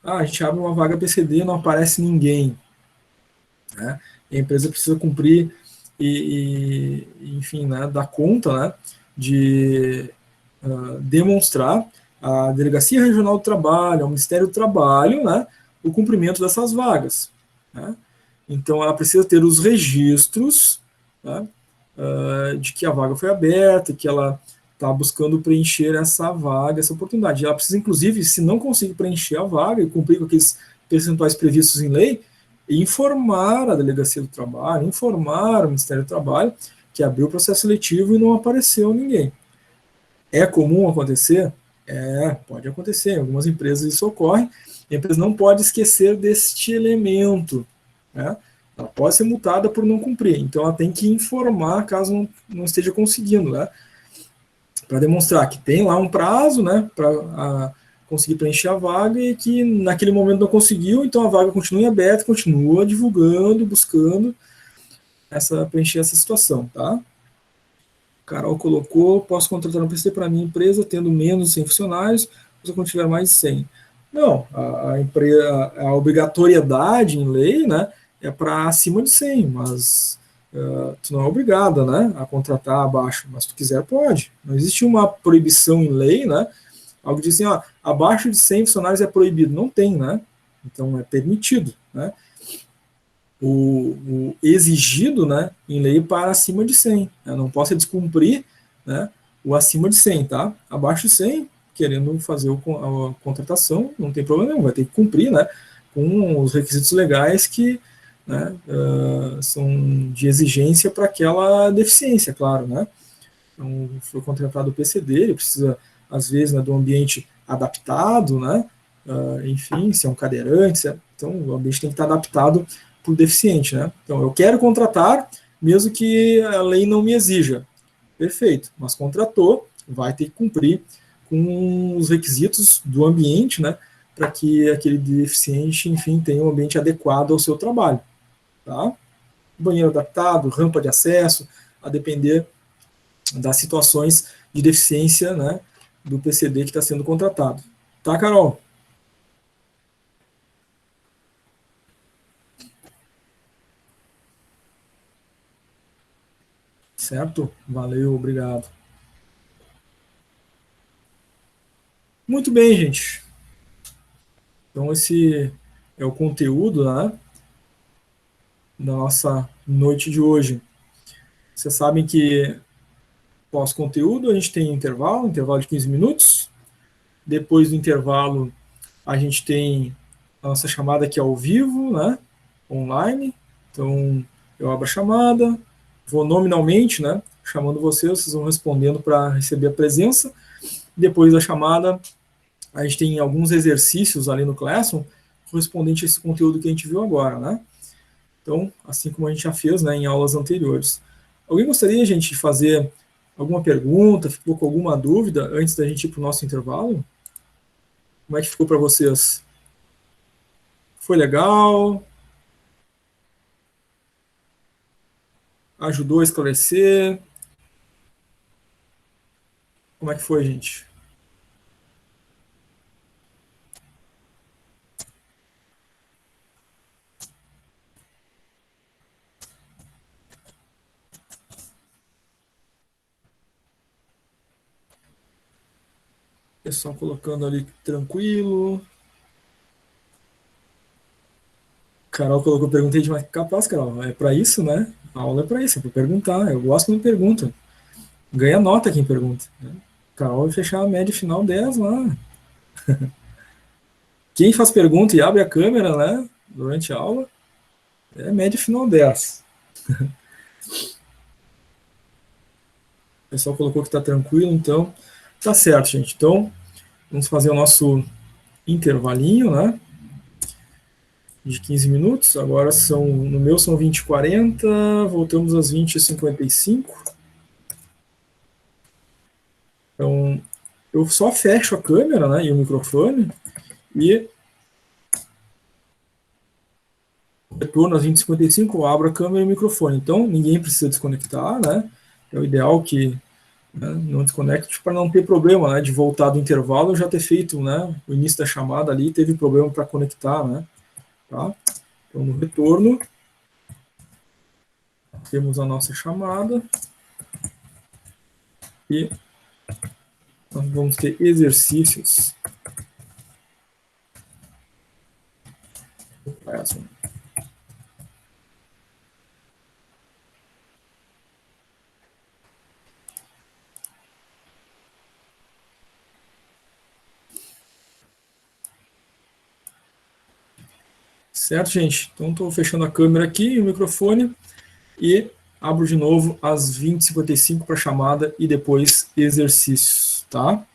A gente abre uma vaga PCD, não aparece ninguém, né? E a empresa precisa cumprir enfim, né, dar conta, né, de demonstrar à Delegacia Regional do Trabalho, ao Ministério do Trabalho, né, o cumprimento dessas vagas, né? Então, ela precisa ter os registros, né, de que a vaga foi aberta, que ela está buscando preencher essa vaga, essa oportunidade. Ela precisa, inclusive, se não conseguir preencher a vaga e cumprir com aqueles percentuais previstos em lei, informar a Delegacia do Trabalho, informar o Ministério do Trabalho que abriu o processo seletivo e não apareceu ninguém. É comum acontecer? Pode acontecer. Em algumas empresas isso ocorre. A empresa não pode esquecer deste elemento, né? Ela pode ser multada por não cumprir. Então, ela tem que informar caso não esteja conseguindo, né? Para demonstrar que tem lá um prazo, né, para conseguir preencher a vaga e que naquele momento não conseguiu, então a vaga continua em aberto, continua divulgando, buscando preencher essa situação, tá? Carol colocou, posso contratar um PC para minha empresa tendo menos de 100 funcionários, ou quando tiver mais de 100. Não, a obrigatoriedade em lei, né, é para acima de 100, mas tu não é obrigada, né, a contratar abaixo, mas se tu quiser, pode. Não existe uma proibição em lei, né, algo que diz assim, abaixo de 100 funcionários é proibido. Não tem, né, Então, é permitido, né? O exigido, né, em lei para acima de 100. Eu não posso descumprir, né, o acima de 100, tá? Abaixo de 100, querendo fazer a contratação, não tem problema nenhum, vai ter que cumprir, né, com os requisitos legais que, né, são de exigência para aquela deficiência, claro, né? Então, foi contratado o PCD, ele precisa, às vezes, né, de um ambiente adaptado, né? Enfim, se é um cadeirante, então o ambiente tem que estar adaptado para o deficiente, né? Então, eu quero contratar, mesmo que a lei não me exija. Perfeito, mas contratou, vai ter que cumprir com os requisitos do ambiente, né? Para que aquele deficiente, enfim, tenha um ambiente adequado ao seu trabalho, tá? Banheiro adaptado, rampa de acesso, a depender das situações de deficiência, né, do PCD que está sendo contratado. Tá, Carol? Certo? Valeu, obrigado. Muito bem, gente. Então, esse é o conteúdo, né, da nossa noite de hoje. Vocês sabem que pós-conteúdo a gente tem intervalo de 15 minutos. Depois do intervalo, a gente tem a nossa chamada aqui ao vivo, né, online. Então, eu abro a chamada, vou nominalmente, né, chamando vocês vão respondendo para receber a presença. Depois da chamada, a gente tem alguns exercícios ali no Classroom correspondente a esse conteúdo que a gente viu agora, né? Então, assim como a gente já fez, né, em aulas anteriores. Alguém gostaria, gente, de fazer alguma pergunta, ficou com alguma dúvida antes da gente ir para o nosso intervalo? Como é que ficou para vocês? Foi legal? Ajudou a esclarecer? Como é que foi, gente? Pessoal colocando ali tranquilo. Carol colocou, perguntei demais. Capaz, Carol, é para isso, né? A aula é para isso, é para perguntar. Eu gosto quando pergunta. Ganha nota quem pergunta. Né? Carol vai fechar a média final 10 lá. Quem faz pergunta e abre a câmera, né, durante a aula, é média final 10. O pessoal colocou que está tranquilo, então tá certo, gente. Então, vamos fazer o nosso intervalinho, né? De 15 minutos. Agora no meu são 20h40, voltamos às 20h55. Então, eu só fecho a câmera, né, e o microfone e retorno às 20h55, eu abro a câmera e o microfone. Então, ninguém precisa desconectar, né? É o ideal que, né, não desconecte para não ter problema, né, de voltar do intervalo, eu já ter feito, né, o início da chamada ali, teve problema para conectar, né? Tá? Então, no retorno, temos a nossa chamada e nós vamos ter exercícios. Certo, gente? Então, estou fechando a câmera aqui e o microfone e abro de novo às 20h55 para chamada e depois exercícios, tá?